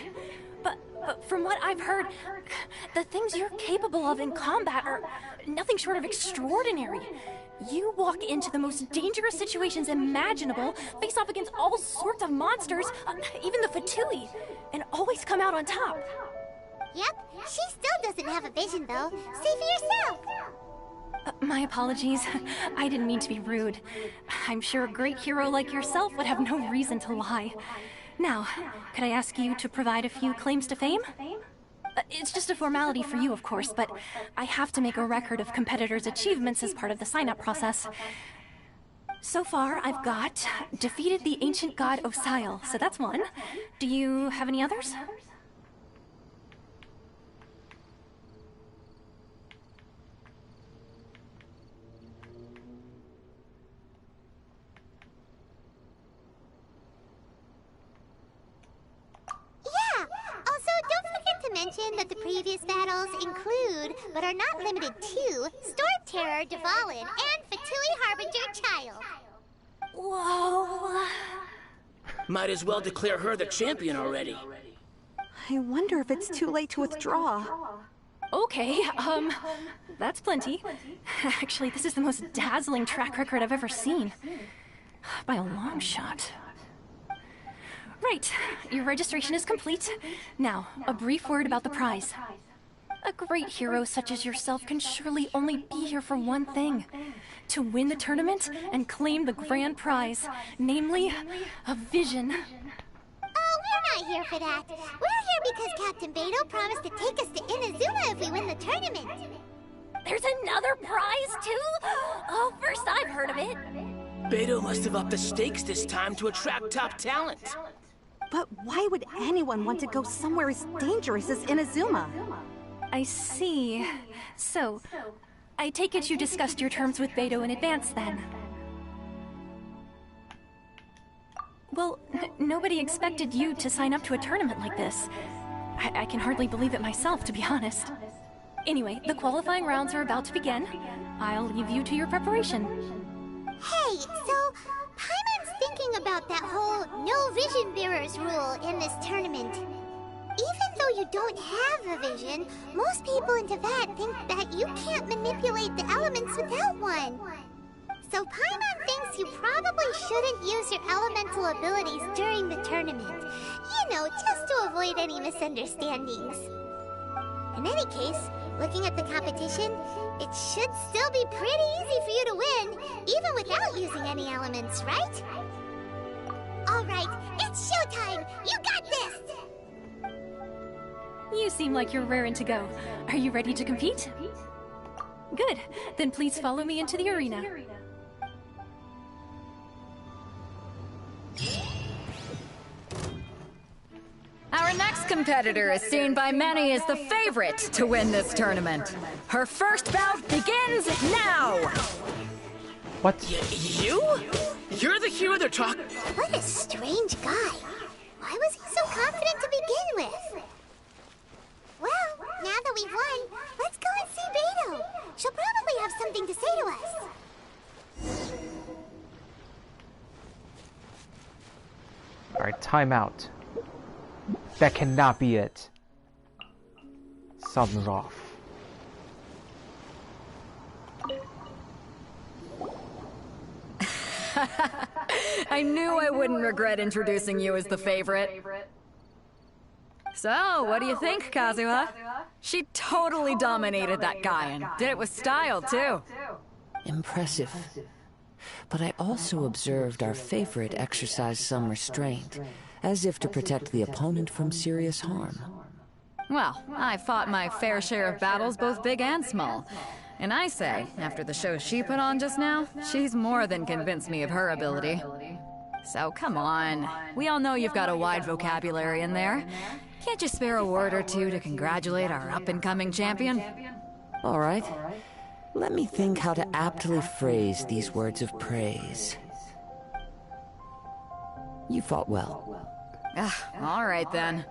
But from what I've heard, the things you're capable of in combat are nothing short of extraordinary. You walk into the most dangerous situations imaginable, face off against all sorts of monsters, even the Fatui, and always come out on top. Yep, she still doesn't have a vision, though. See for yourself. My apologies. I didn't mean to be rude. I'm sure a great hero like yourself would have no reason to lie. Now, could I ask you to provide a few claims to fame? It's just a formality for you, of course, but I have to make a record of competitors' achievements as part of the sign-up process. So far, I've got defeated the ancient god Osile, so that's one. Do you have any others? Mention that the previous battles include, but are not limited to, Storm Terror, Dvalin, and Fatui Harbinger Child. Whoa. Might as well declare her the champion already. I wonder if it's too late to withdraw. Okay, that's plenty. Actually, this is the most dazzling track record I've ever seen. By a long shot. Right, your registration is complete. Now, a brief word about the prize. A great hero such as yourself can surely only be here for one thing. To win the tournament and claim the grand prize, namely, a vision. Oh, we're not here for that. We're here because Captain Beidou promised to take us to Inazuma if we win the tournament. There's another prize, too? Oh, first I've heard of it. Beidou must have upped the stakes this time to attract top talent. But why would anyone want to go somewhere as dangerous as Inazuma? I see. So, I take it you discussed your terms with Beidou in advance, then? Well, nobody expected you to sign up to a tournament like this. I can hardly believe it myself, to be honest. Anyway, the qualifying rounds are about to begin. I'll leave you to your preparation. Hey, so Paimon's thinking about that whole no vision bearers rule in this tournament. Even though you don't have a vision, most people in Teyvat think that you can't manipulate the elements without one. So Paimon thinks you probably shouldn't use your elemental abilities during the tournament. You know, just to avoid any misunderstandings. In any case, looking at the competition, it should still be pretty easy for you to win, even without using any elements, right? Alright, it's showtime! You got this! You seem like you're raring to go. Are you ready to compete? Good. Then please follow me into the arena. Our next competitor is seen by many as the favorite to win this tournament. Her first bout begins now! What? You? You're the hero they're talking... What a strange guy. Why was he so confident to begin with? Well, now that we've won, let's go and see Beidou. She'll probably have something to say to us. Alright, time out. That cannot be it. Something's off. I knew I wouldn't regret introducing you as the favorite. So, what do you think, Kazuha? She totally dominated that guy and did it with style, too. Impressive. But I also observed our favorite exercise some restraint, as if to protect the opponent from serious harm. Well, I fought my fair share of battles, both big and small. And I say, after the show she put on just now, she's more than convinced me of her ability. So come on. We all know you've got a wide vocabulary in there. Can't you spare a word or two to congratulate our up-and-coming champion? All right. Let me think how to aptly phrase these words of praise. You fought well. All right then.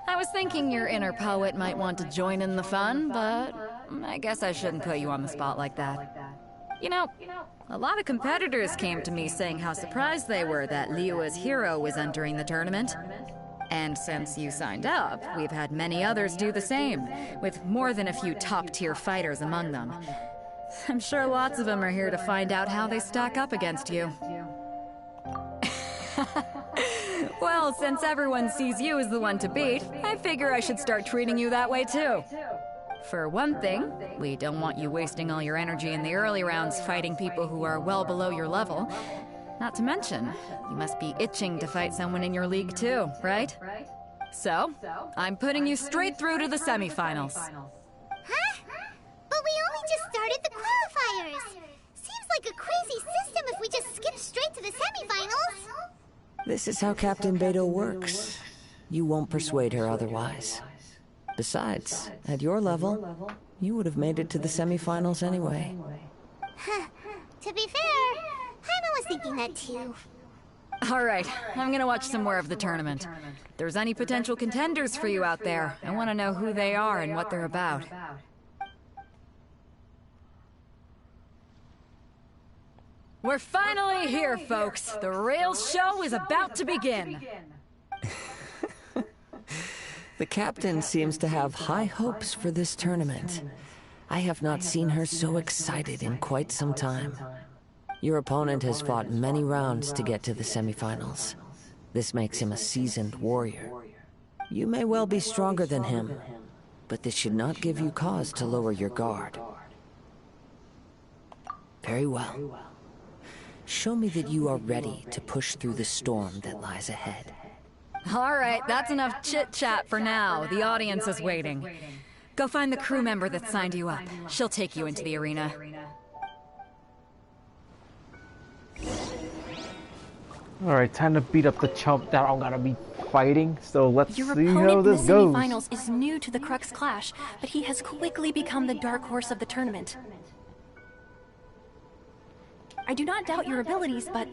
I was thinking your inner poet might want to join in the fun, but I guess I shouldn't put you on the spot like that. You know, a lot of competitors came to me saying how surprised they were that Liyue's hero was entering the tournament. And since you signed up, we've had many others do the same, with more than a few top-tier fighters among them. I'm sure lots of them are here to find out how they stack up against you. Well, since everyone sees you as the one to beat, I figure I should start treating you that way too. For one thing, we don't want you wasting all your energy in the early rounds fighting people who are well below your level. Not to mention, you must be itching to fight someone in your league too, right? So, I'm putting you straight through to the semifinals. Huh? But we only just started the qualifiers. Seems like a crazy system if we just skip straight to the semifinals. This is how Captain Beto works. You won't persuade her otherwise. Besides, at your level, you would have made it to the semifinals anyway. To be fair, Paimon was thinking that too. All right, I'm gonna watch some more of the tournament. If there's any potential contenders for you out there, I want to know who they are and what they're about. We're finally here, folks. The real show is about to begin. The captain seems to have high hopes for this tournament. I have not seen her so excited in quite some time. Your opponent has fought many rounds to get to the semifinals. This makes him a seasoned warrior. You may well be stronger than him, but this should not give you cause to lower your guard. Very well. Show me that you are ready to push through the storm that lies ahead. All right, that's enough chit-chat for now. The audience is waiting. Go find the crew member that signed you up. She'll take you into the arena. Alright, time to beat up the chump that I'm gonna be fighting, so let's see how this goes. Your opponent in the semifinals is new to the Crux Clash, but he has quickly become the dark horse of the tournament. I do not doubt your abilities, but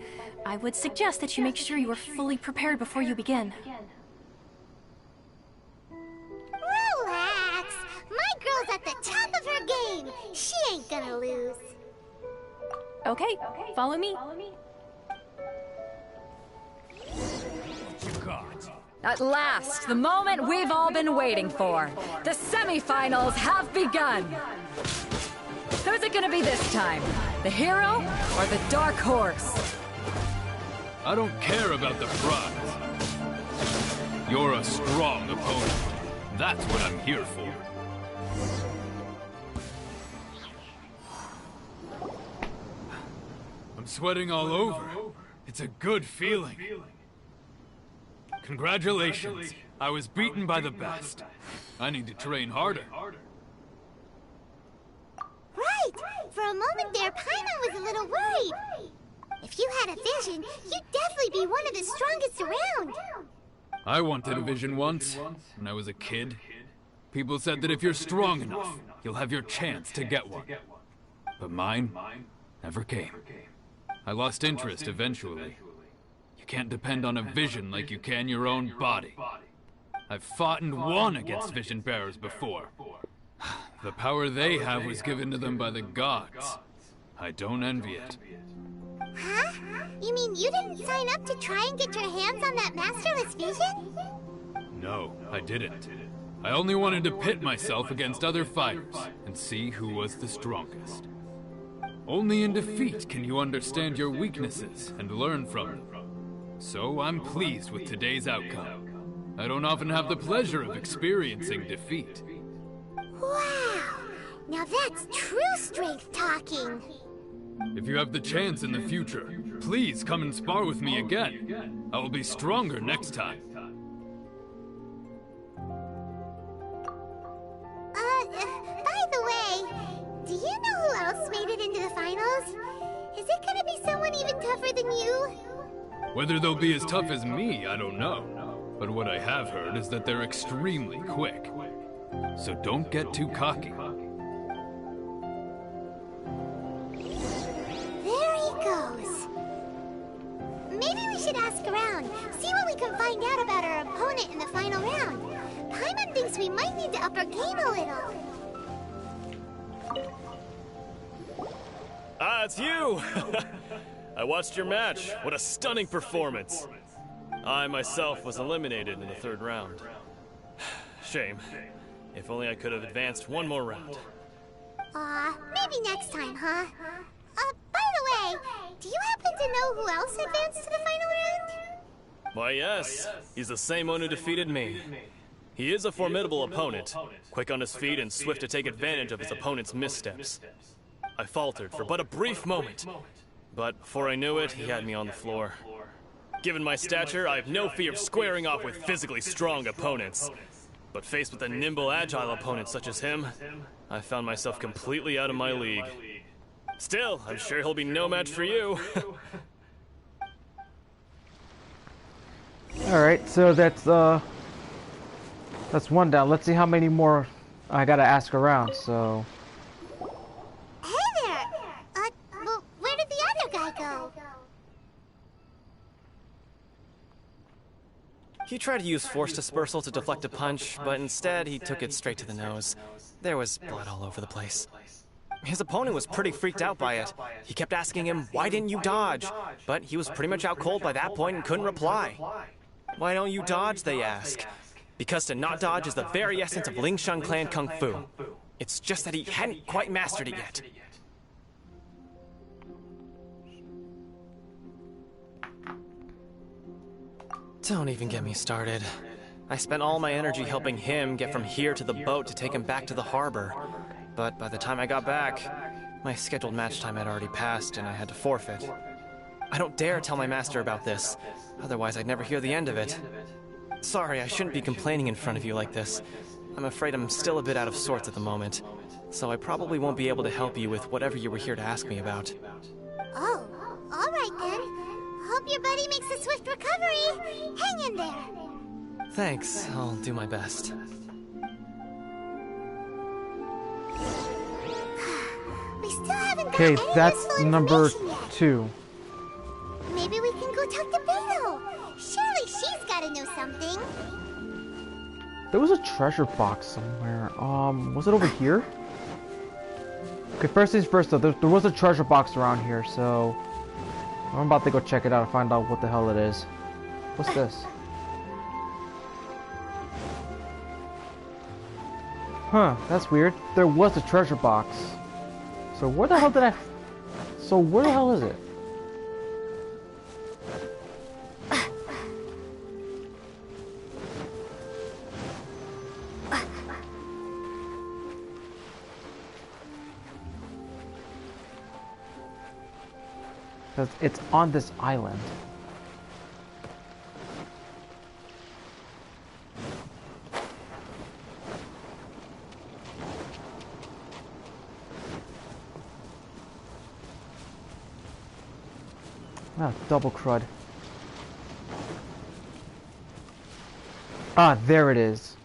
I would suggest that you make sure you are fully prepared before you begin. Relax! My girl's at the top of her game. She ain't gonna lose. Okay, follow me. At last, the moment we've all been waiting for. The semifinals have begun. Who's it gonna be this time? The hero or the dark horse? I don't care about the prize. You're a strong opponent. That's what I'm here for. I'm sweating all over. It's a good feeling. Congratulations. I was beaten by the best. I need to train harder. Right! For a moment there, Paimon was a little worried. If you had a vision, you'd definitely be one of the strongest around. I wanted a vision once, when I was a kid. People said that if you're strong enough, you'll have your chance to get one. But mine never came. I lost interest eventually. You can't depend on a vision like you can your own body. I've fought and won against vision bearers before. The power they have was given to them by the gods. I don't envy it. Huh? You mean you didn't sign up to try and get your hands on that masterless vision? No, I didn't. I only wanted to pit myself against other fighters and see who was the strongest. Only in defeat can you understand your weaknesses and learn from them. So I'm pleased with today's outcome. I don't often have the pleasure of experiencing defeat. Wow! Now that's true strength talking. If you have the chance in the future, please come and spar with me again. I will be stronger next time. By the way, do you know who else made it into the finals? Is it gonna be someone even tougher than you? Whether they'll be as tough as me, I don't know. But what I have heard is that they're extremely quick. So don't get too cocky. There he goes. Maybe we should ask around, see what we can find out about our opponent in the final round. Paimon thinks we might need to up our game a little. Ah, it's you! I watched your match. What a stunning performance. I myself was eliminated in the third round. Shame. If only I could have advanced one more round. Maybe next time, huh? By the way, do you happen to know who else advanced to the final round? Why, yes. He's the same one who defeated me. He is a formidable opponent, quick on his feet and swift to take advantage of his opponent's missteps. I faltered for but a brief moment, but before I knew it, he had me on the floor. Given my stature, I have no fear of squaring off with physically strong opponents. But faced with a nimble, agile opponent such as him, I found myself completely out of my league. Still, I'm sure he'll be no match for you. Alright, so that's one down. Let's see how many more I gotta ask around, so... Hey there! Well, where did the other guy go? He tried to use force dispersal to deflect a punch, but instead he took it straight to the nose. There was blood all over the place. His opponent was pretty freaked out by it. He kept asking him, "Why didn't you dodge?" But he was pretty much out cold by that point and couldn't reply. "Why don't you dodge?" they ask. Because to not dodge is the very essence of Lingshan clan kung fu. It's just that he hadn't quite mastered it yet. Don't even get me started. I spent all my energy helping him get from here to the boat to take him back to the harbor. But by the time I got back, my scheduled match time had already passed and I had to forfeit. I don't dare tell my master about this, otherwise I'd never hear the end of it. Sorry, I shouldn't be complaining in front of you like this. I'm afraid I'm still a bit out of sorts at the moment, so I probably won't be able to help you with whatever you were here to ask me about. Oh, alright then. Hope your buddy makes a swift recovery. Hang in there. Thanks, I'll do my best. We still haven't got Okay, any that's useful number information yet. 2. Maybe we can go talk to Beto. Surely she's gotta know something. There was a treasure box somewhere. Was it over here? Okay, first things first though, there was a treasure box around here, so... I'm about to go check it out and find out what the hell it is. What's this? Huh, that's weird. There was a treasure box. So where the hell did I... So where the hell is it? Because it's on this island. Ah, double crud. Ah, there it is.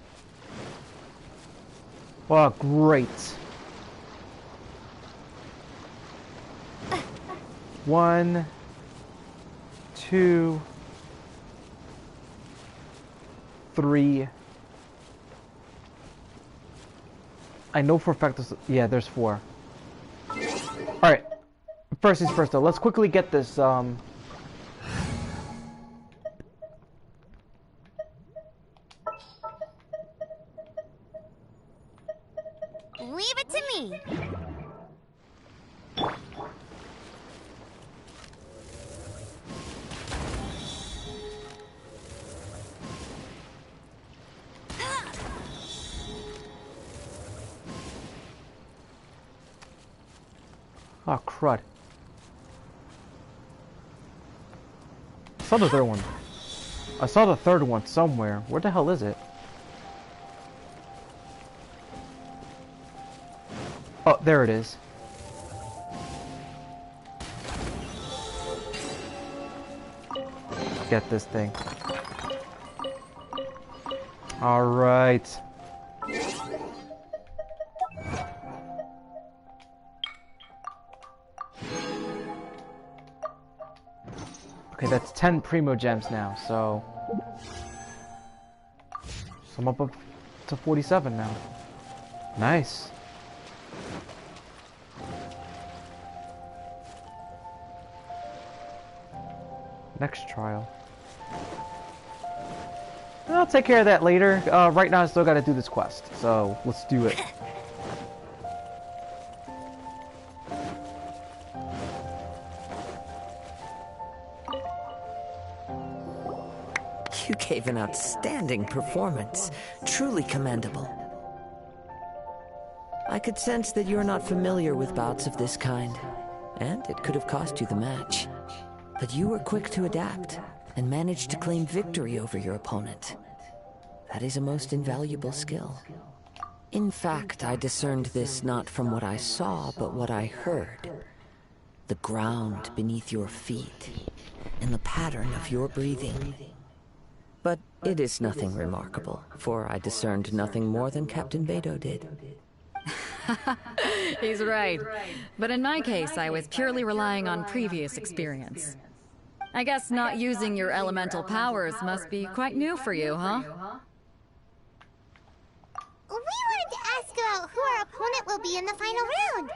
Oh, great. 1, 2, 3. I know for a fact there's... Yeah, there's 4. Alright. First things first though, let's quickly get this, Leave it to me. Oh, crud. I saw the third one. I saw the third one somewhere. Where the hell is it? Oh, there it is. Get this thing. All right. Okay, that's 10 Primo Gems now, so I'm up to 47 now. Nice. Next trial. I'll take care of that later. Right now I still gotta do this quest, so let's do it. You gave an outstanding performance. Truly commendable. I could sense that you're not familiar with bouts of this kind, and it could have cost you the match. But you were quick to adapt, and managed to claim victory over your opponent. That is a most invaluable skill. In fact, I discerned this not from what I saw, but what I heard. The ground beneath your feet, and the pattern of your breathing. But it is nothing remarkable, for I discerned nothing more than Captain Beidou did. He's right. But in my case, I was purely relying on previous experience. I guess not using your elemental powers must be quite new for you, huh? We wanted to ask about who our opponent will be in the final round.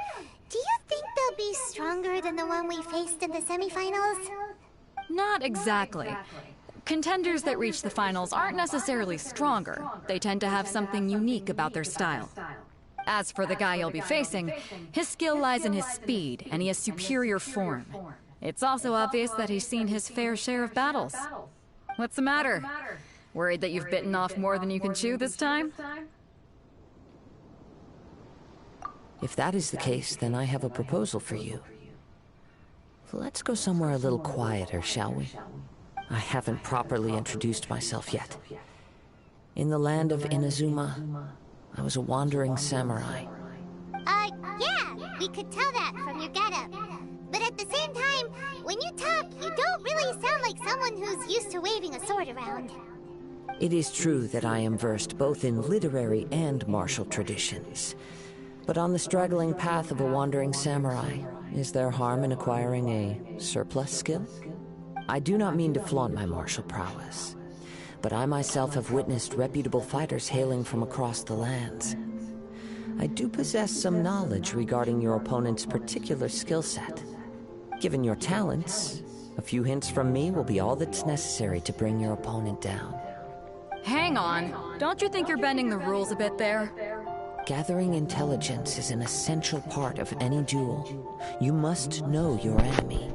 Do you think they'll be stronger than the one we faced in the semifinals? Not exactly. Contenders that reach the finals aren't necessarily stronger. They tend to have something unique about their style. As for the guy you'll be facing, his skill lies in his speed, and he has superior form. It's also obvious that he's seen his fair share of battles. What's the matter? Worried that you've bitten off more than you can chew this time? If that is the case, then I have a proposal for you. Let's go somewhere a little quieter, shall we? I haven't properly introduced myself yet. In the land of Inazuma, I was a wandering samurai. Yeah, we could tell that from your getup. But at the same time, when you talk, you don't really sound like someone who's used to waving a sword around. It is true that I am versed both in literary and martial traditions. But on the straggling path of a wandering samurai, is there harm in acquiring a surplus skill? I do not mean to flaunt my martial prowess, but I myself have witnessed reputable fighters hailing from across the lands. I do possess some knowledge regarding your opponent's particular skill set. Given your talents, a few hints from me will be all that's necessary to bring your opponent down. Hang on. Don't you think you're bending the rules a bit there? Gathering intelligence is an essential part of any duel. You must know your enemy.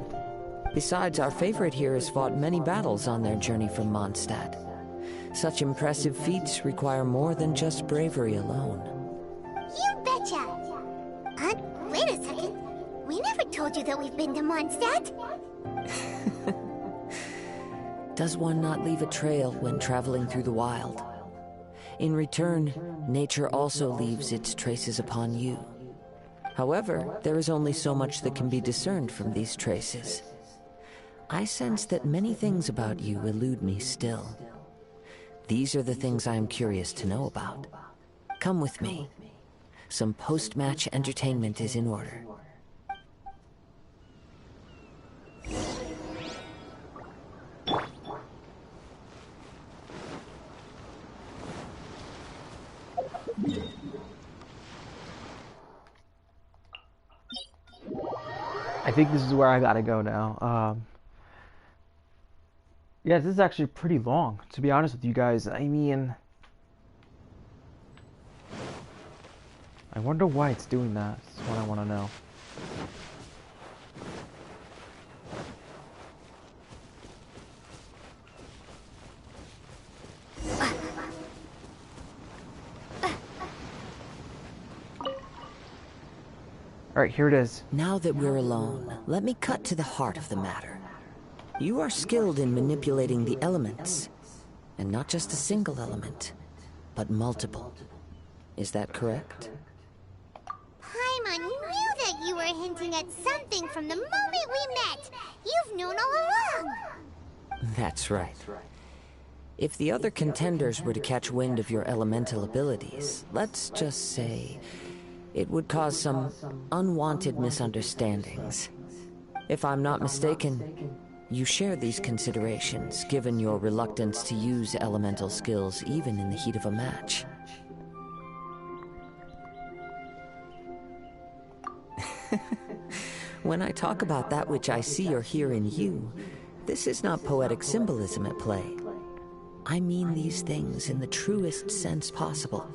Besides, our favorite here has fought many battles on their journey from Mondstadt. Such impressive feats require more than just bravery alone. You betcha! Wait a second. We never told you that we've been to Mondstadt. Does one not leave a trail when traveling through the wild? In return, nature also leaves its traces upon you. However, there is only so much that can be discerned from these traces. I sense that many things about you elude me still. These are the things I am curious to know about. Come with me. Some post-match entertainment is in order. I think this is where I gotta go now. Yeah, this is actually pretty long, to be honest with you guys. I mean, I wonder why it's doing that. That's what I want to know. Alright, here it is. Now that we're alone, let me cut to the heart of the matter. You are skilled in manipulating the elements. And not just a single element, but multiple. Is that correct? Paimon knew that you were hinting at something from the moment we met. You've known all along. That's right. If the other contenders were to catch wind of your elemental abilities, let's just say it would cause some unwanted misunderstandings. If I'm not mistaken, you share these considerations, given your reluctance to use elemental skills even in the heat of a match. When I talk about that which I see or hear in you, this is not poetic symbolism at play. I mean these things in the truest sense possible.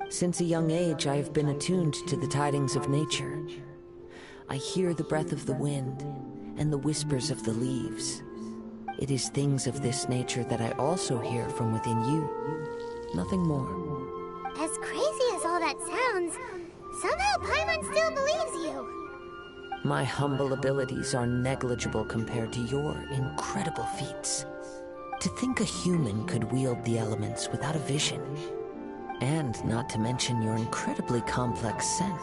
Since a young age, I have been attuned to the tidings of nature. I hear the breath of the wind and the whispers of the leaves. It is things of this nature that I also hear from within you. Nothing more. As crazy as all that sounds, somehow Paimon still believes you. My humble abilities are negligible compared to your incredible feats. To think a human could wield the elements without a vision. And not to mention your incredibly complex scent,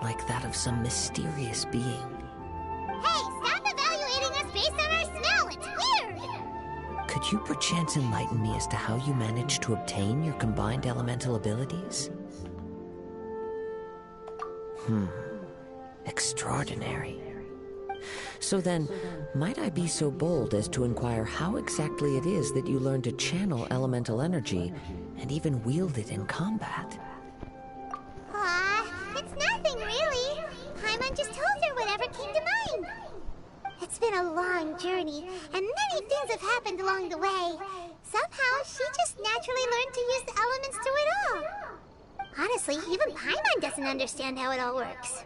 like that of some mysterious being. Hey, stop evaluating us based on our smell! It's weird! Could you perchance enlighten me as to how you managed to obtain your combined elemental abilities? Extraordinary. So then, might I be so bold as to inquire how exactly it is that you learned to channel elemental energy and even wield it in combat? It's nothing really. Paimon just told her whatever came to mind. It's been a long journey, and many things have happened along the way. Somehow, she just naturally learned to use the elements through it all. Honestly, even Paimon doesn't understand how it all works.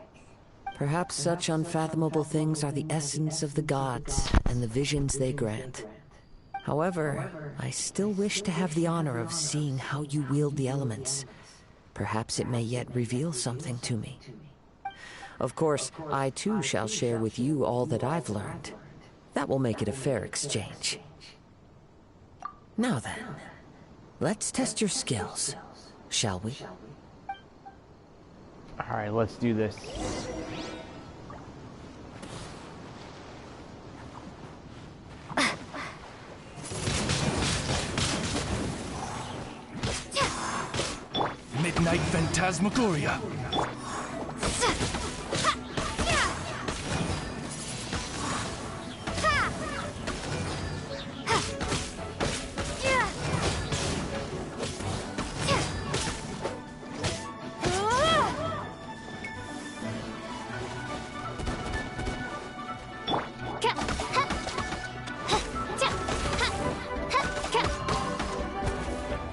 Perhaps such unfathomable things are the essence of the gods and the visions they grant. However, I still wish to have the honor of seeing how you wield the elements. Perhaps it may yet reveal something to me. Of course, I too shall share with you all that I've learned. That will make it a fair exchange. Now then, let's test your skills, shall we? Alright, let's do this. Midnight Phantasmagoria.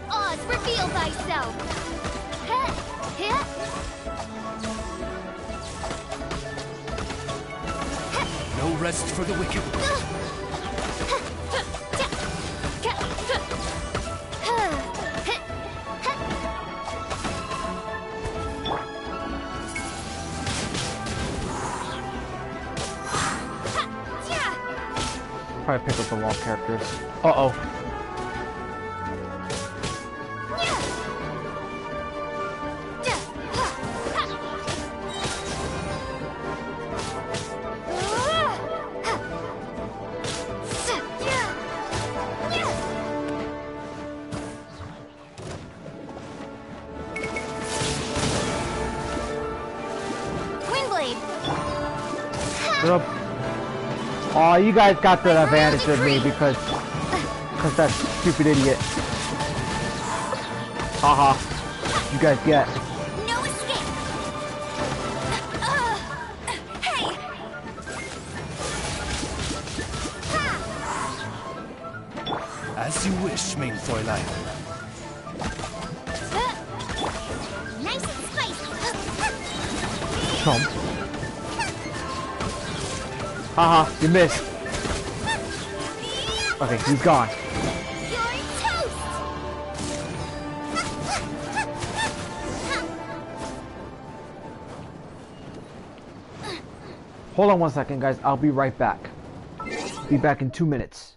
Oz, reveal thyself! No rest for the wicked. Probably pick up the wall characters. Uh-oh. Oh, you guys got the advantage of me because that stupid idiot. Haha. You guys get. No escape! Hey! As you wish, main Fräulein. Nice and spicy! Chump. Haha, you missed. Okay, he's gone. Hold on one second, guys. I'll be right back. Be back in 2 minutes.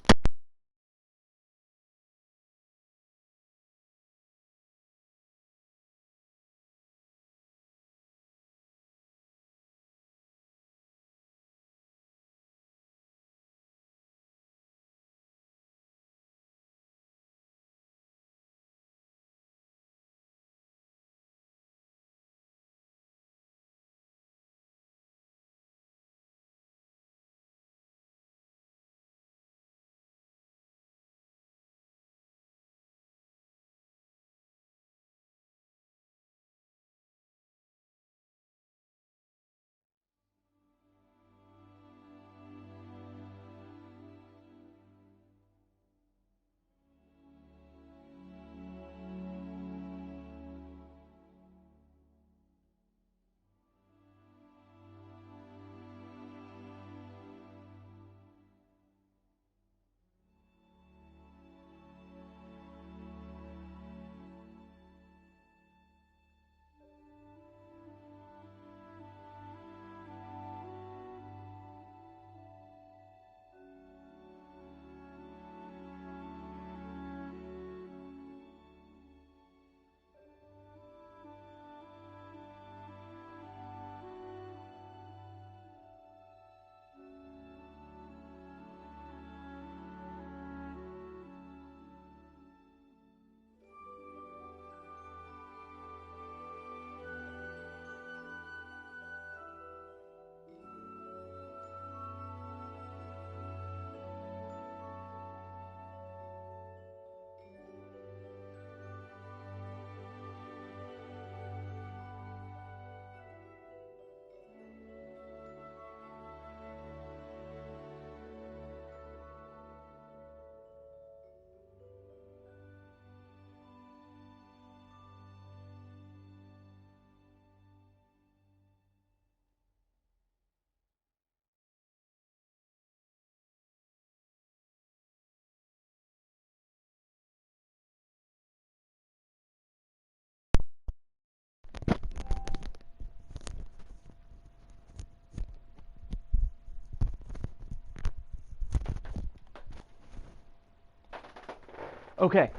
Okay.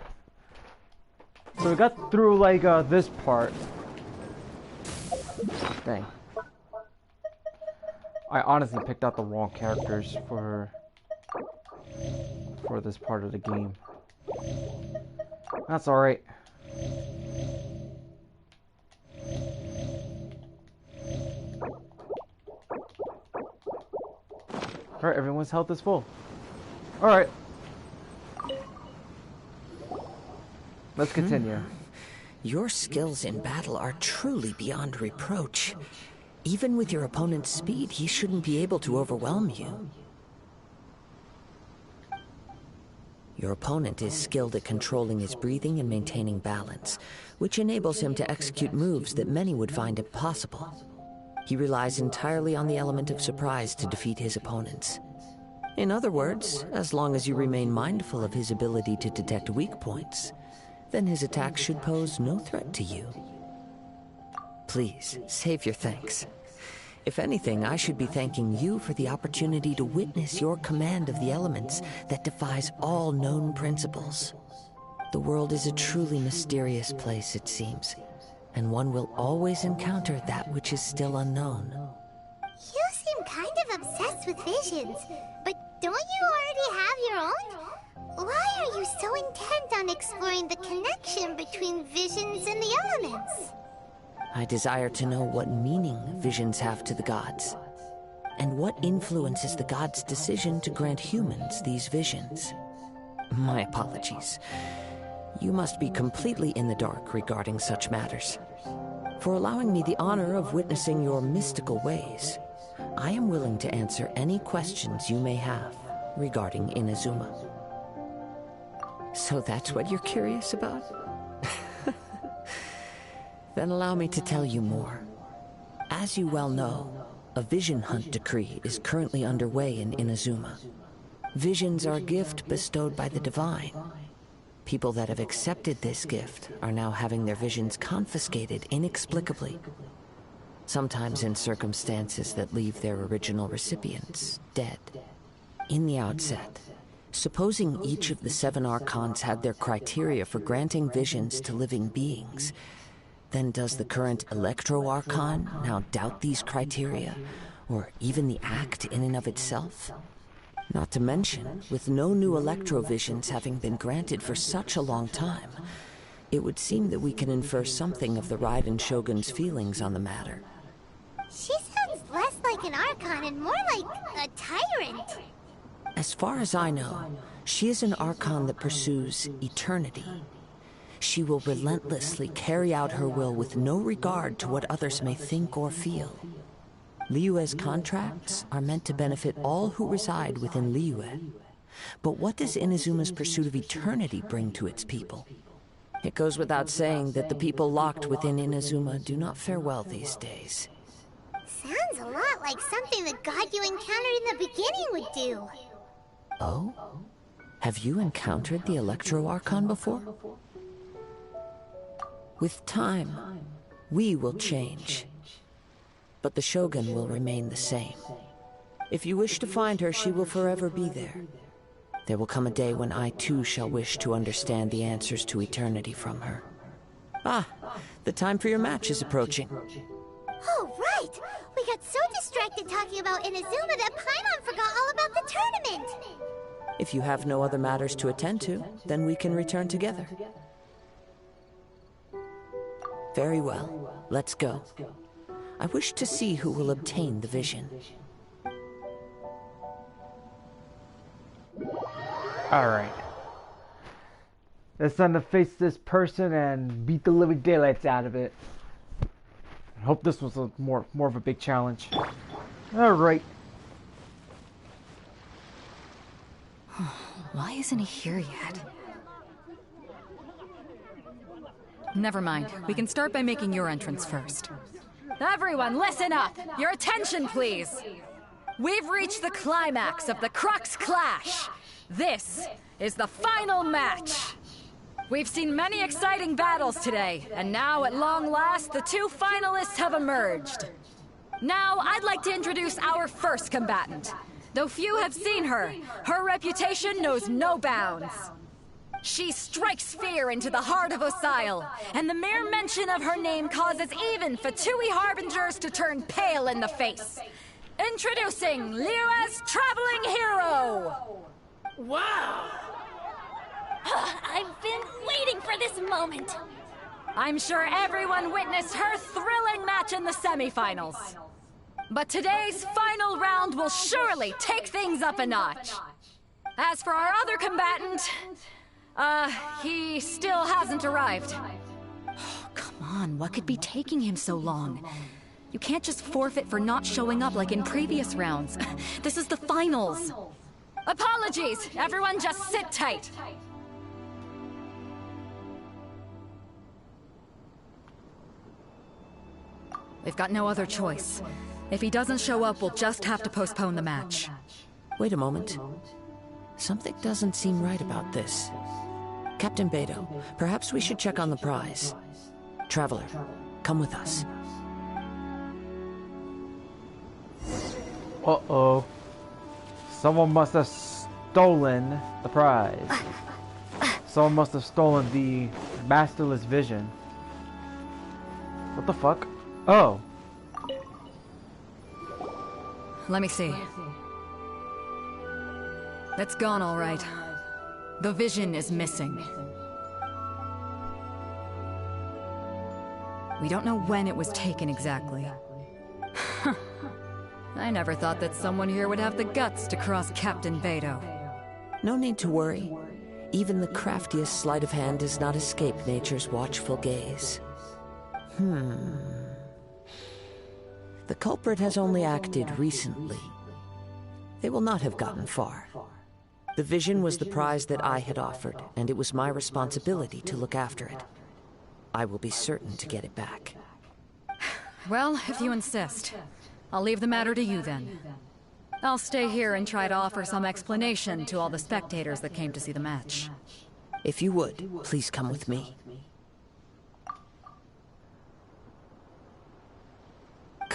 So we got through like this part. Dang. I honestly picked out the wrong characters for this part of the game. That's alright. Alright, everyone's health is full. Alright. Let's continue. Your skills in battle are truly beyond reproach. Even with your opponent's speed, he shouldn't be able to overwhelm you. Your opponent is skilled at controlling his breathing and maintaining balance, which enables him to execute moves that many would find impossible. He relies entirely on the element of surprise to defeat his opponents. In other words, as long as you remain mindful of his ability to detect weak points, then his attack should pose no threat to you. Please, save your thanks. If anything, I should be thanking you for the opportunity to witness your command of the elements that defies all known principles. The world is a truly mysterious place, it seems, and one will always encounter that which is still unknown. You seem kind of obsessed with visions, but don't you already have your own? Why are you so intent on exploring the connection between visions and the elements? I desire to know what meaning visions have to the gods, and what influences the gods' decision to grant humans these visions. My apologies. You must be completely in the dark regarding such matters. For allowing me the honor of witnessing your mystical ways, I am willing to answer any questions you may have regarding Inazuma. So that's what you're curious about? Then allow me to tell you more. As you well know, a vision hunt decree is currently underway in Inazuma. Visions are a gift bestowed by the divine. People that have accepted this gift are now having their visions confiscated inexplicably. sometimes in circumstances that leave their original recipients dead. In the outset, supposing each of the 7 Archons had their criteria for granting visions to living beings, then does the current Electro Archon now doubt these criteria, or even the act in and of itself? Not to mention, with no new Electro-visions having been granted for such a long time, it would seem that we can infer something of the Raiden Shogun's feelings on the matter. She sounds less like an Archon and more like a tyrant. As far as I know, she is an Archon that pursues eternity. She will relentlessly carry out her will with no regard to what others may think or feel. Liyue's contracts are meant to benefit all who reside within Liyue. But what does Inazuma's pursuit of eternity bring to its people? It goes without saying that the people locked within Inazuma do not fare well these days. Sounds a lot like something the god you encountered in the beginning would do. Oh? Have you encountered the Electro Archon before? With time, we will change. But the Shogun will remain the same. If you wish to find her, she will forever be there. There will come a day when I too shall wish to understand the answers to eternity from her. Ah, the time for your match is approaching. Oh, right! We got so distracted talking about Inazuma that Paimon forgot all about the tournament! If you have no other matters to attend to, then we can return together. Very well, let's go. I wish to see who will obtain the vision. Alright. It's time to face this person and beat the living daylights out of it. I hope this was a more of a big challenge. Alright. Why isn't he here yet? Never mind. We can start by making your entrance first. Everyone, listen up! Your attention, please! We've reached the climax of the Crux Clash! This is the final match! We've seen many exciting battles today, and now, at long last, the 2 finalists have emerged. Now, I'd like to introduce our first combatant. Though few have seen her, her reputation knows no bounds. She strikes fear into the heart of Osile, and the mere mention of her name causes even Fatui Harbingers to turn pale in the face. Introducing Liyue's traveling hero! Wow! I've been waiting for this moment! I'm sure everyone witnessed her thrilling match in the semifinals. But today's final round will surely take things up a notch. As for our other combatant, he still hasn't arrived. Oh, come on, what could be taking him so long? You can't just forfeit for not showing up like in previous rounds. This is the finals. Apologies! Everyone just sit tight. We've got no other choice. If he doesn't show up, we'll just have to postpone the match. Wait a moment. Something doesn't seem right about this. Captain Beto, perhaps we should check on the prize. Traveler, come with us. Uh-oh. Someone must have stolen the prize. Someone must have stolen the masterless vision. What the fuck? Oh. Let me see. It's gone, all right. The vision is missing. We don't know when it was taken exactly. I never thought that someone here would have the guts to cross Captain Beto. No need to worry. Even the craftiest sleight of hand does not escape nature's watchful gaze. The culprit has only acted recently. They will not have gotten far. The vision was the prize that I had offered, and it was my responsibility to look after it. I will be certain to get it back. Well, if you insist. I'll leave the matter to you then. I'll stay here and try to offer some explanation to all the spectators that came to see the match. If you would, please come with me.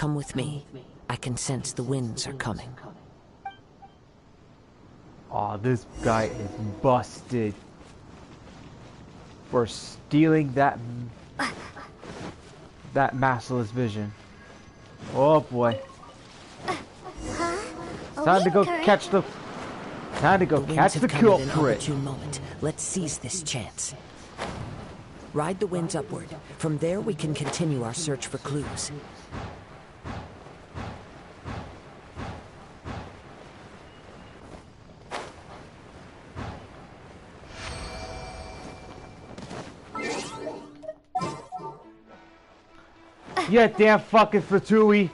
Come with me. I can sense the winds are coming. Aw, this guy is busted for stealing that masterless vision. Oh boy. Time to go catch the culprit. Moment. Let's seize this chance. Ride the winds upward. From there we can continue our search for clues. Yeah, damn fucking Fatui.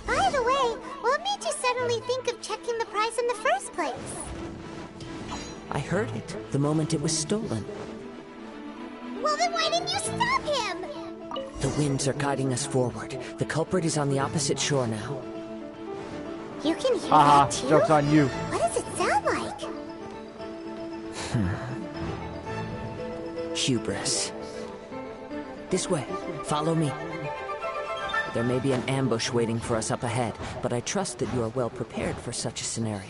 By the way, what made you suddenly think of checking the prize in the first place? I heard it the moment it was stolen. Well, then why didn't you stop him? The winds are guiding us forward. The culprit is on the opposite shore now. You can hear that too? Joke's on you. What does it sound like? Hubris. This way. Follow me. There may be an ambush waiting for us up ahead, but I trust that you are well prepared for such a scenario.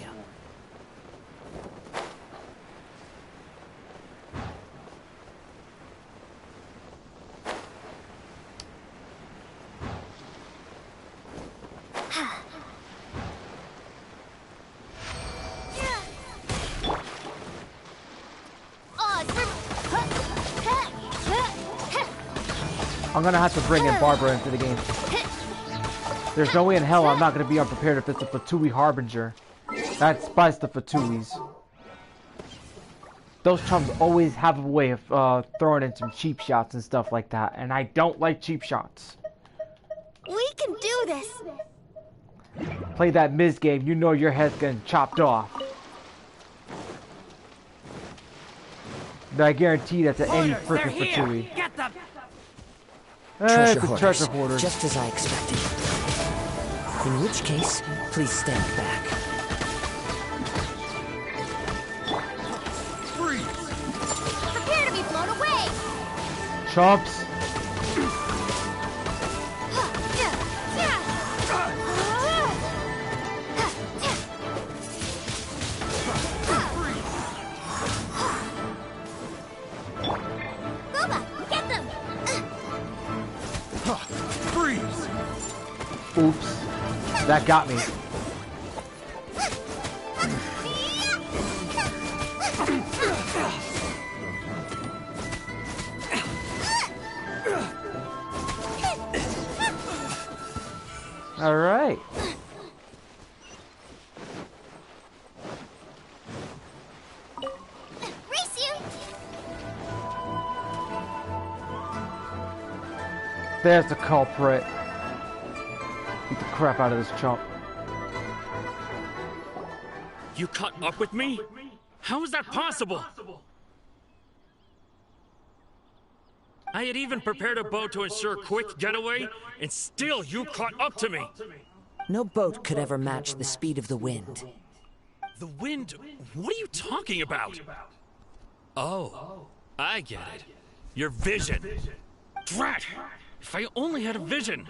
I'm gonna have to bring in Barbara into the game. There's no way in hell I'm not gonna be unprepared if it's a Fatui Harbinger. That spies the Fatuis. Those chums always have a way of throwing in some cheap shots and stuff like that, and I don't like cheap shots. We can do this. Play that Miz game, you know your head's getting chopped off. But I guarantee that's any freaking Fatui. Get them. Treasure hoarders, just as I expected. In which case, please stand back. Freeze! Prepare to be blown away! Chumps! Oops. That got me. All right. Race you! There's the culprit. Beat the crap out of this chump. You caught up with me? How is that possible? I had even prepared a boat to ensure a quick getaway, and still you caught up to me! No boat could ever match the speed of the wind. The wind? What are you talking about? Oh, I get it. Your vision. Drat! If I only had a vision!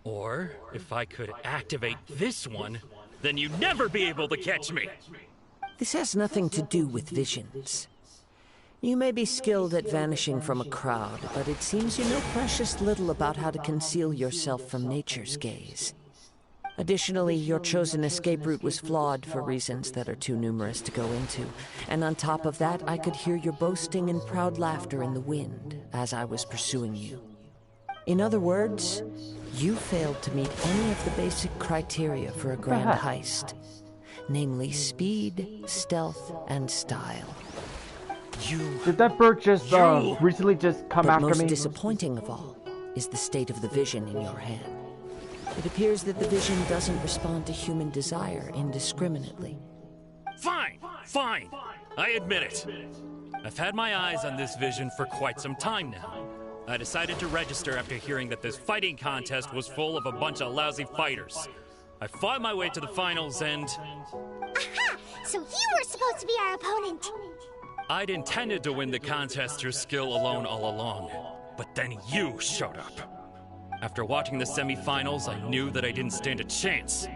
Or, if I could activate this one, then you'd never be able to catch me! This has nothing to do with visions. You may be skilled at vanishing from a crowd, but it seems you know precious little about how to conceal yourself from nature's gaze. Additionally, your chosen escape route was flawed for reasons that are too numerous to go into. And on top of that, I could hear your boasting and proud laughter in the wind as I was pursuing you. In other words, you failed to meet any of the basic criteria for a grand heist. Namely speed, stealth, and style. Did that bird just recently just come after me? But most disappointing of all is the state of the vision in your hand. It appears that the vision doesn't respond to human desire indiscriminately. Fine, fine. I admit it. I've had my eyes on this vision for quite some time now. I decided to register after hearing that this fighting contest was full of a bunch of lousy fighters. I fought my way to the finals and... Aha! So you were supposed to be our opponent! I'd intended to win the contest through skill alone all along. But then you showed up. After watching the semifinals, I knew that I didn't stand a chance.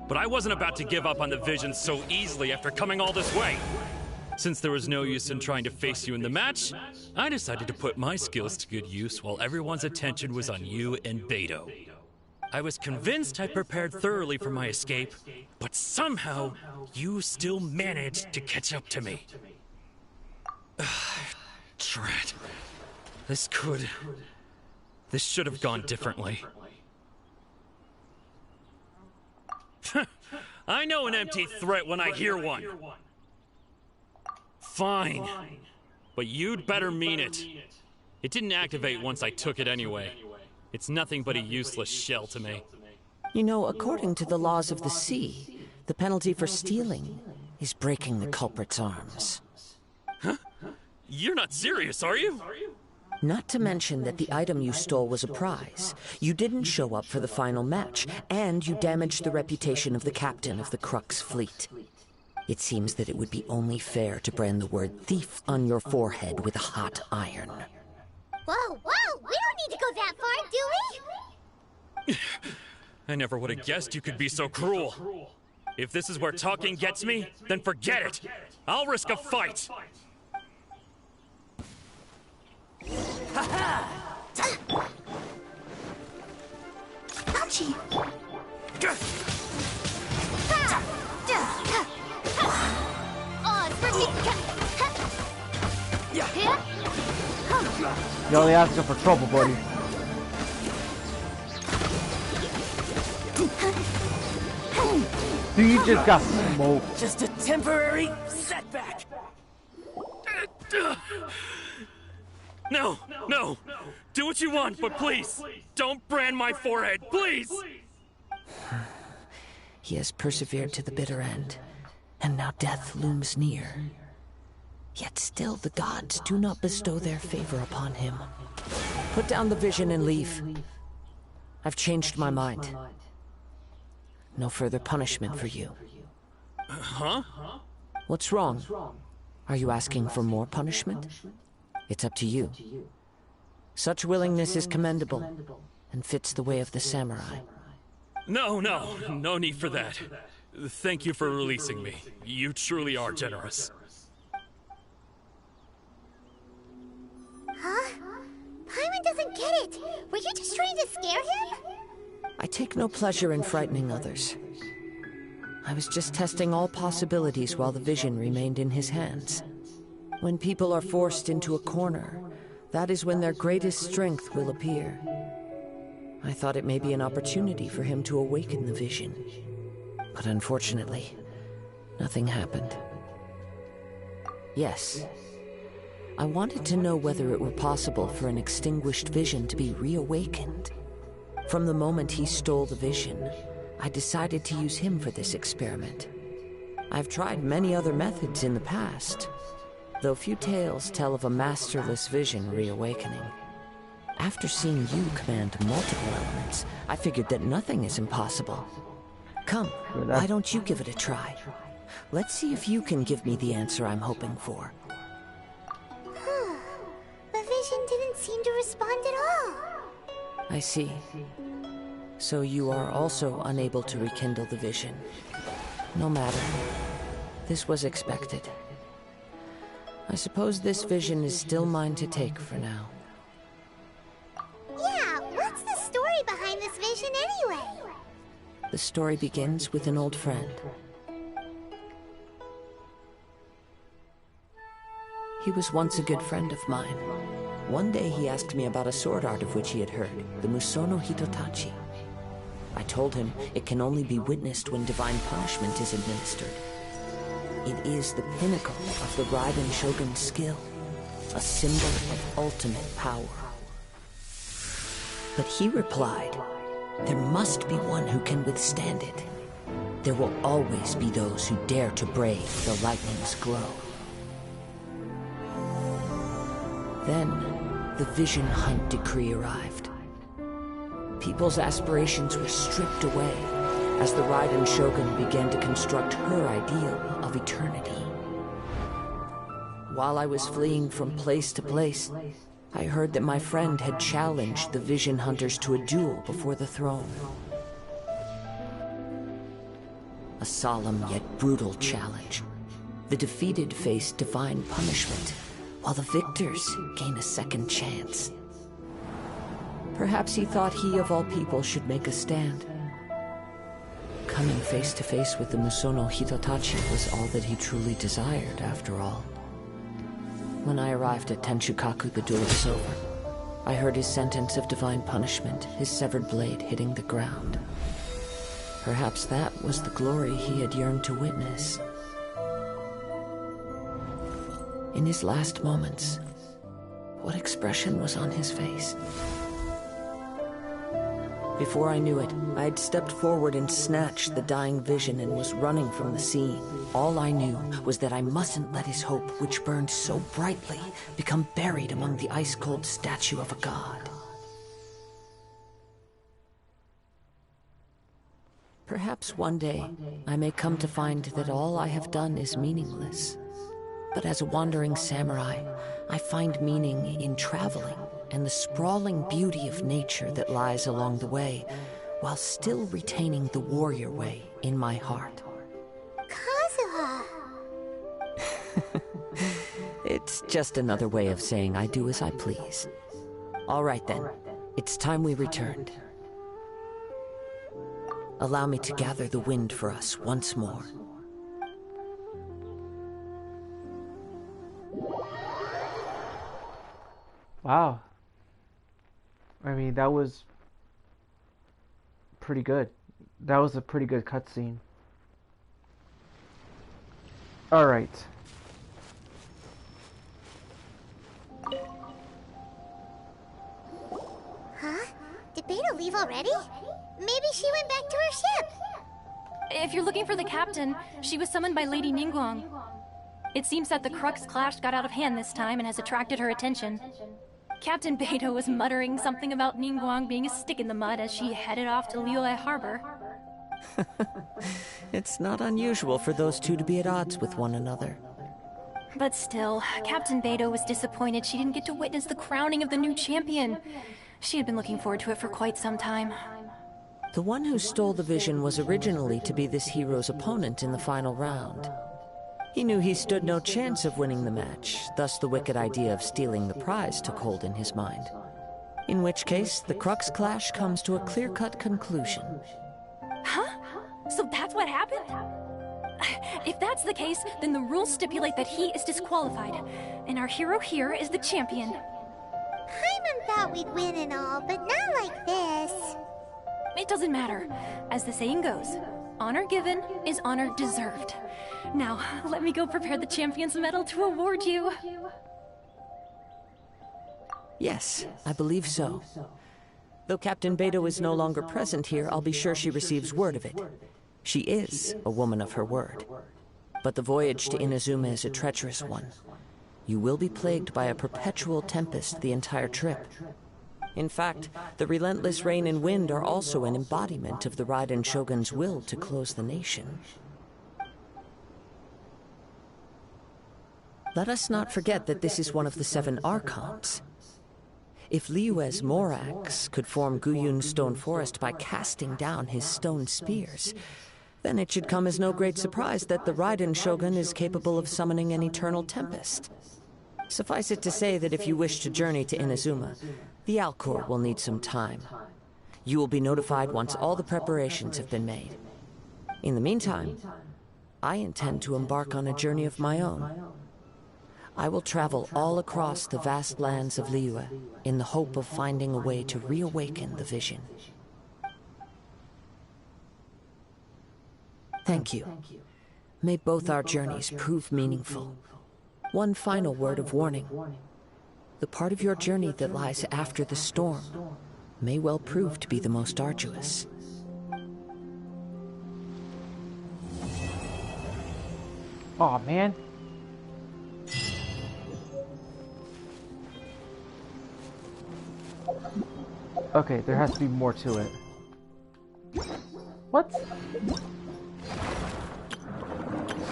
But I wasn't about to give up on the vision so easily after coming all this way. Since there was no use in trying to face you in the match, I decided to put my skills to good use while everyone's attention was on you and Beto. I was convinced I prepared thoroughly for my escape, but somehow you still managed to catch up to me. Drat. This should have gone differently. I know an empty threat when I hear one. Fine. But you'd better mean it. It didn't activate once I took it anyway. It's nothing but a useless shell to me. You know, according to the laws of the sea, the penalty for stealing is breaking the culprit's arms. Huh? You're not serious, are you? Not to mention that the item you stole was a prize. You didn't show up for the final match, and you damaged the reputation of the captain of the Crux fleet. It seems that it would be only fair to brand the word thief on your forehead with a hot iron. Whoa, whoa! We don't need to go that far, do we? I never would have guessed you could be so cruel. If this is where talking gets me, then forget it. I'll risk a fight. Ouchie! You're only asking for trouble, buddy. He just got smoked. Just a temporary setback. No, no. Do what you want, but please, don't brand my forehead, please! He has persevered to the bitter end, and now death looms near. Yet still the gods do not bestow their favor upon him. Put down the vision and leave. I've changed my mind. No further punishment for you. Huh? What's wrong? Are you asking for more punishment? It's up to you. Such willingness is commendable, and fits the way of the samurai. No need for that. Thank you for releasing me. You truly are generous. Huh? Paimon doesn't get it! Were you just trying to scare him? I take no pleasure in frightening others. I was just testing all possibilities while the vision remained in his hands. When people are forced into a corner, that is when their greatest strength will appear. I thought it may be an opportunity for him to awaken the vision. But unfortunately, nothing happened. Yes, I wanted to know whether it were possible for an extinguished vision to be reawakened. From the moment he stole the vision, I decided to use him for this experiment. I've tried many other methods in the past, though few tales tell of a masterless vision reawakening. After seeing you command multiple elements, I figured that nothing is impossible. Come, why don't you give it a try? Let's see if you can give me the answer I'm hoping for. The vision didn't seem to respond at all. I see. So you are also unable to rekindle the vision. No matter. This was expected. I suppose this vision is still mine to take for now. Yeah, what's the story behind this vision anyway? The story begins with an old friend. He was once a good friend of mine. One day he asked me about a sword art of which he had heard, the Musono Hitotachi. I told him it can only be witnessed when divine punishment is administered. It is the pinnacle of the Raiden Shogun's skill, a symbol of ultimate power. But he replied, there must be one who can withstand it. There will always be those who dare to brave the lightning's glow. Then, the Vision Hunt decree arrived. People's aspirations were stripped away as the Raiden Shogun began to construct her ideal of eternity. While I was fleeing from place to place, I heard that my friend had challenged the Vision Hunters to a duel before the throne. A solemn yet brutal challenge. The defeated face divine punishment, while the victors gain a second chance. Perhaps he thought he of all people should make a stand. Coming face to face with the Musono Hitotachi was all that he truly desired, after all. When I arrived at Tenshukaku, the duel was over. I heard his sentence of divine punishment, his severed blade hitting the ground. Perhaps that was the glory he had yearned to witness. In his last moments, what expression was on his face? Before I knew it, I had stepped forward and snatched the dying vision and was running from the scene. All I knew was that I mustn't let his hope, which burned so brightly, become buried among the ice-cold statue of a god. Perhaps one day, I may come to find that all I have done is meaningless. But as a wandering samurai, I find meaning in traveling and the sprawling beauty of nature that lies along the way, while still retaining the warrior way in my heart. Kazuha! It's just another way of saying I do as I please. All right then, it's time we returned. Allow me to gather the wind for us once more. Wow. I mean, that was pretty good. That was a pretty good cutscene. Alright. Huh? Did Beta leave already? Maybe she went back to her ship. If you're looking for the captain, she was summoned by Lady Ningguang. It seems that the Crux clash got out of hand this time and has attracted her attention. Captain Beto was muttering something about Ningguang being a stick in the mud as she headed off to Liyue Harbor. It's not unusual for those two to be at odds with one another. But still, Captain Beto was disappointed she didn't get to witness the crowning of the new champion. She had been looking forward to it for quite some time. The one who stole the vision was originally to be this hero's opponent in the final round. He knew he stood no chance of winning the match, thus the wicked idea of stealing the prize took hold in his mind. In which case, the Crux clash comes to a clear-cut conclusion. Huh? So that's what happened? If that's the case, then the rules stipulate that he is disqualified, and our hero here is the champion. Paimon thought we'd win and all, but not like this. It doesn't matter. As the saying goes, honor given is honor deserved. Now, let me go prepare the champion's medal to award you. Yes, I believe so. Though Captain Beto is no longer present here, I'll be sure she receives word of it. She is a woman of her word. But the voyage to Inazuma is a treacherous one. You will be plagued by a perpetual tempest the entire trip. In fact, the relentless rain and wind are also an embodiment of the Raiden Shogun's will to close the nation. Let us not forget that this is one of the 7 Archons. If Liyue's Morax could form Guyun's stone forest by casting down his stone spears, then it should come as no great surprise that the Raiden Shogun is capable of summoning an eternal tempest. Suffice it to say that if you wish to journey to Inazuma, the Alcor will need some time. You will be notified once all the preparations have been made. In the meantime, I intend to embark on a journey of my own. I will travel all across the vast lands of Liyue in the hope of finding a way to reawaken the vision. Thank you. May both our journeys prove meaningful. One final word of warning. The part of your journey that lies after the storm may well prove to be the most arduous. Aw, man. Okay, there has to be more to it. What?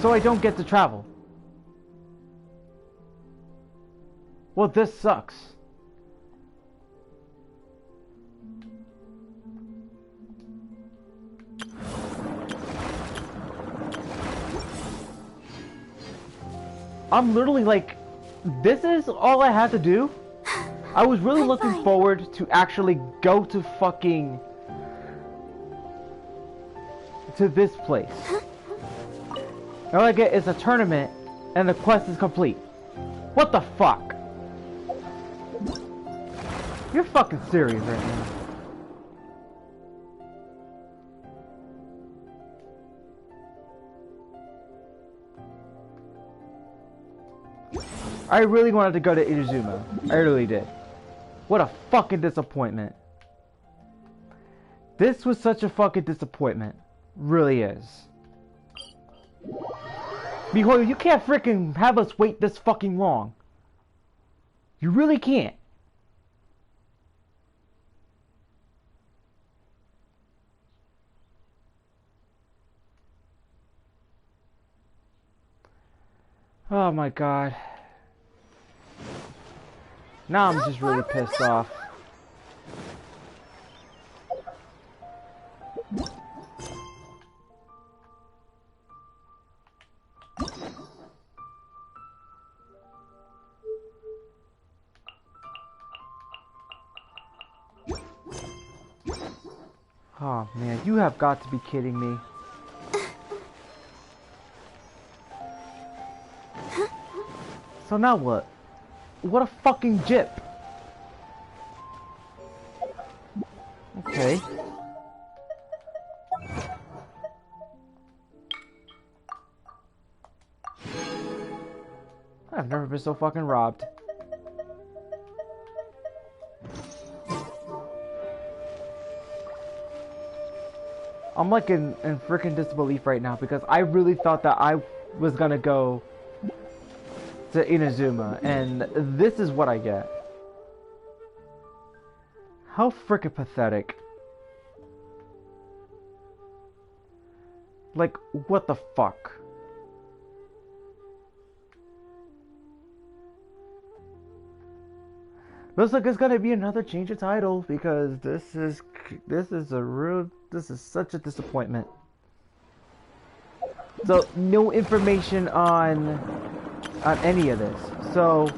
So I don't get to travel. Well, this sucks. I'm literally like, this is all I had to do? I was really looking forward to actually go to fucking... to this place. All I get is a tournament, and the quest is complete. What the fuck? You're fucking serious right now. I really wanted to go to Inazuma. I really did. What a fucking disappointment. This was such a fucking disappointment. Really is. Mihoyo, you can't freaking have us wait this fucking long. You really can't. Oh my god. Now I'm just really pissed off. Oh man, you have got to be kidding me. So now what? What a fucking jip. Okay. I've never been so fucking robbed. I'm like in freaking disbelief right now because I really thought that I was gonna go to Inazuma, and this is what I get. How freaking pathetic. Like, what the fuck? Looks like it's gonna be another change of title because this is such a disappointment. So no information on any of this. So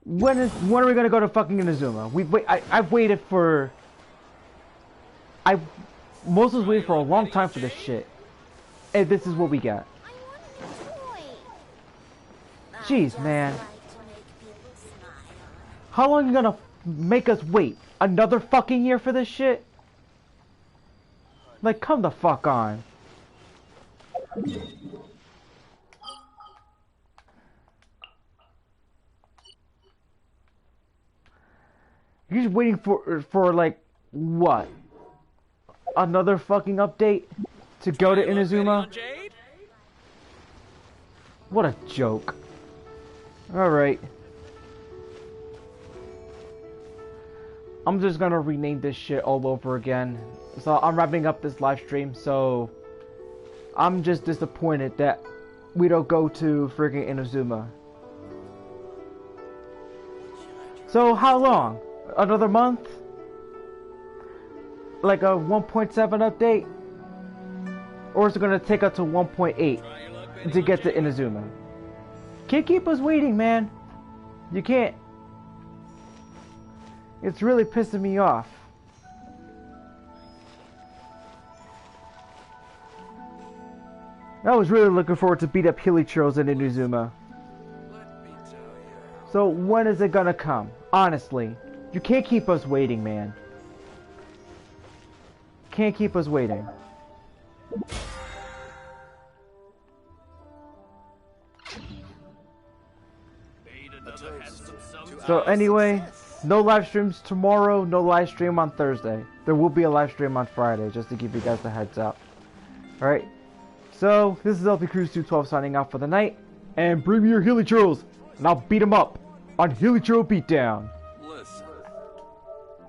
when are we gonna go to fucking Inazuma? I've waited for Moses waited for a long time for this shit. And this is what we got. Jeez, man. How long are you gonna make us wait? Another fucking year for this shit? Like, come the fuck on. You're just waiting for like, what? Another fucking update? To go to Inazuma? What a joke. Alright. I'm just gonna rename this shit all over again. So I'm wrapping up this live stream, so I'm just disappointed that we don't go to freaking Inazuma. So how long? Another month? Like a 1.7 update? Or is it going to take us to 1.8 to get to Inazuma? Can't keep us waiting, man. You can't. It's really pissing me off. I was really looking forward to beat up Hilichurls in Inazuma. So when is it going to come? Honestly. You can't keep us waiting, man. Can't keep us waiting. So anyway, no live streams tomorrow, no live stream on Thursday. There will be a live stream on Friday, just to give you guys the heads up. Alright, so this is lpcruz212 signing out for the night. And bring me your Hilichurls, and I'll beat them up on Hilichurl Beatdown.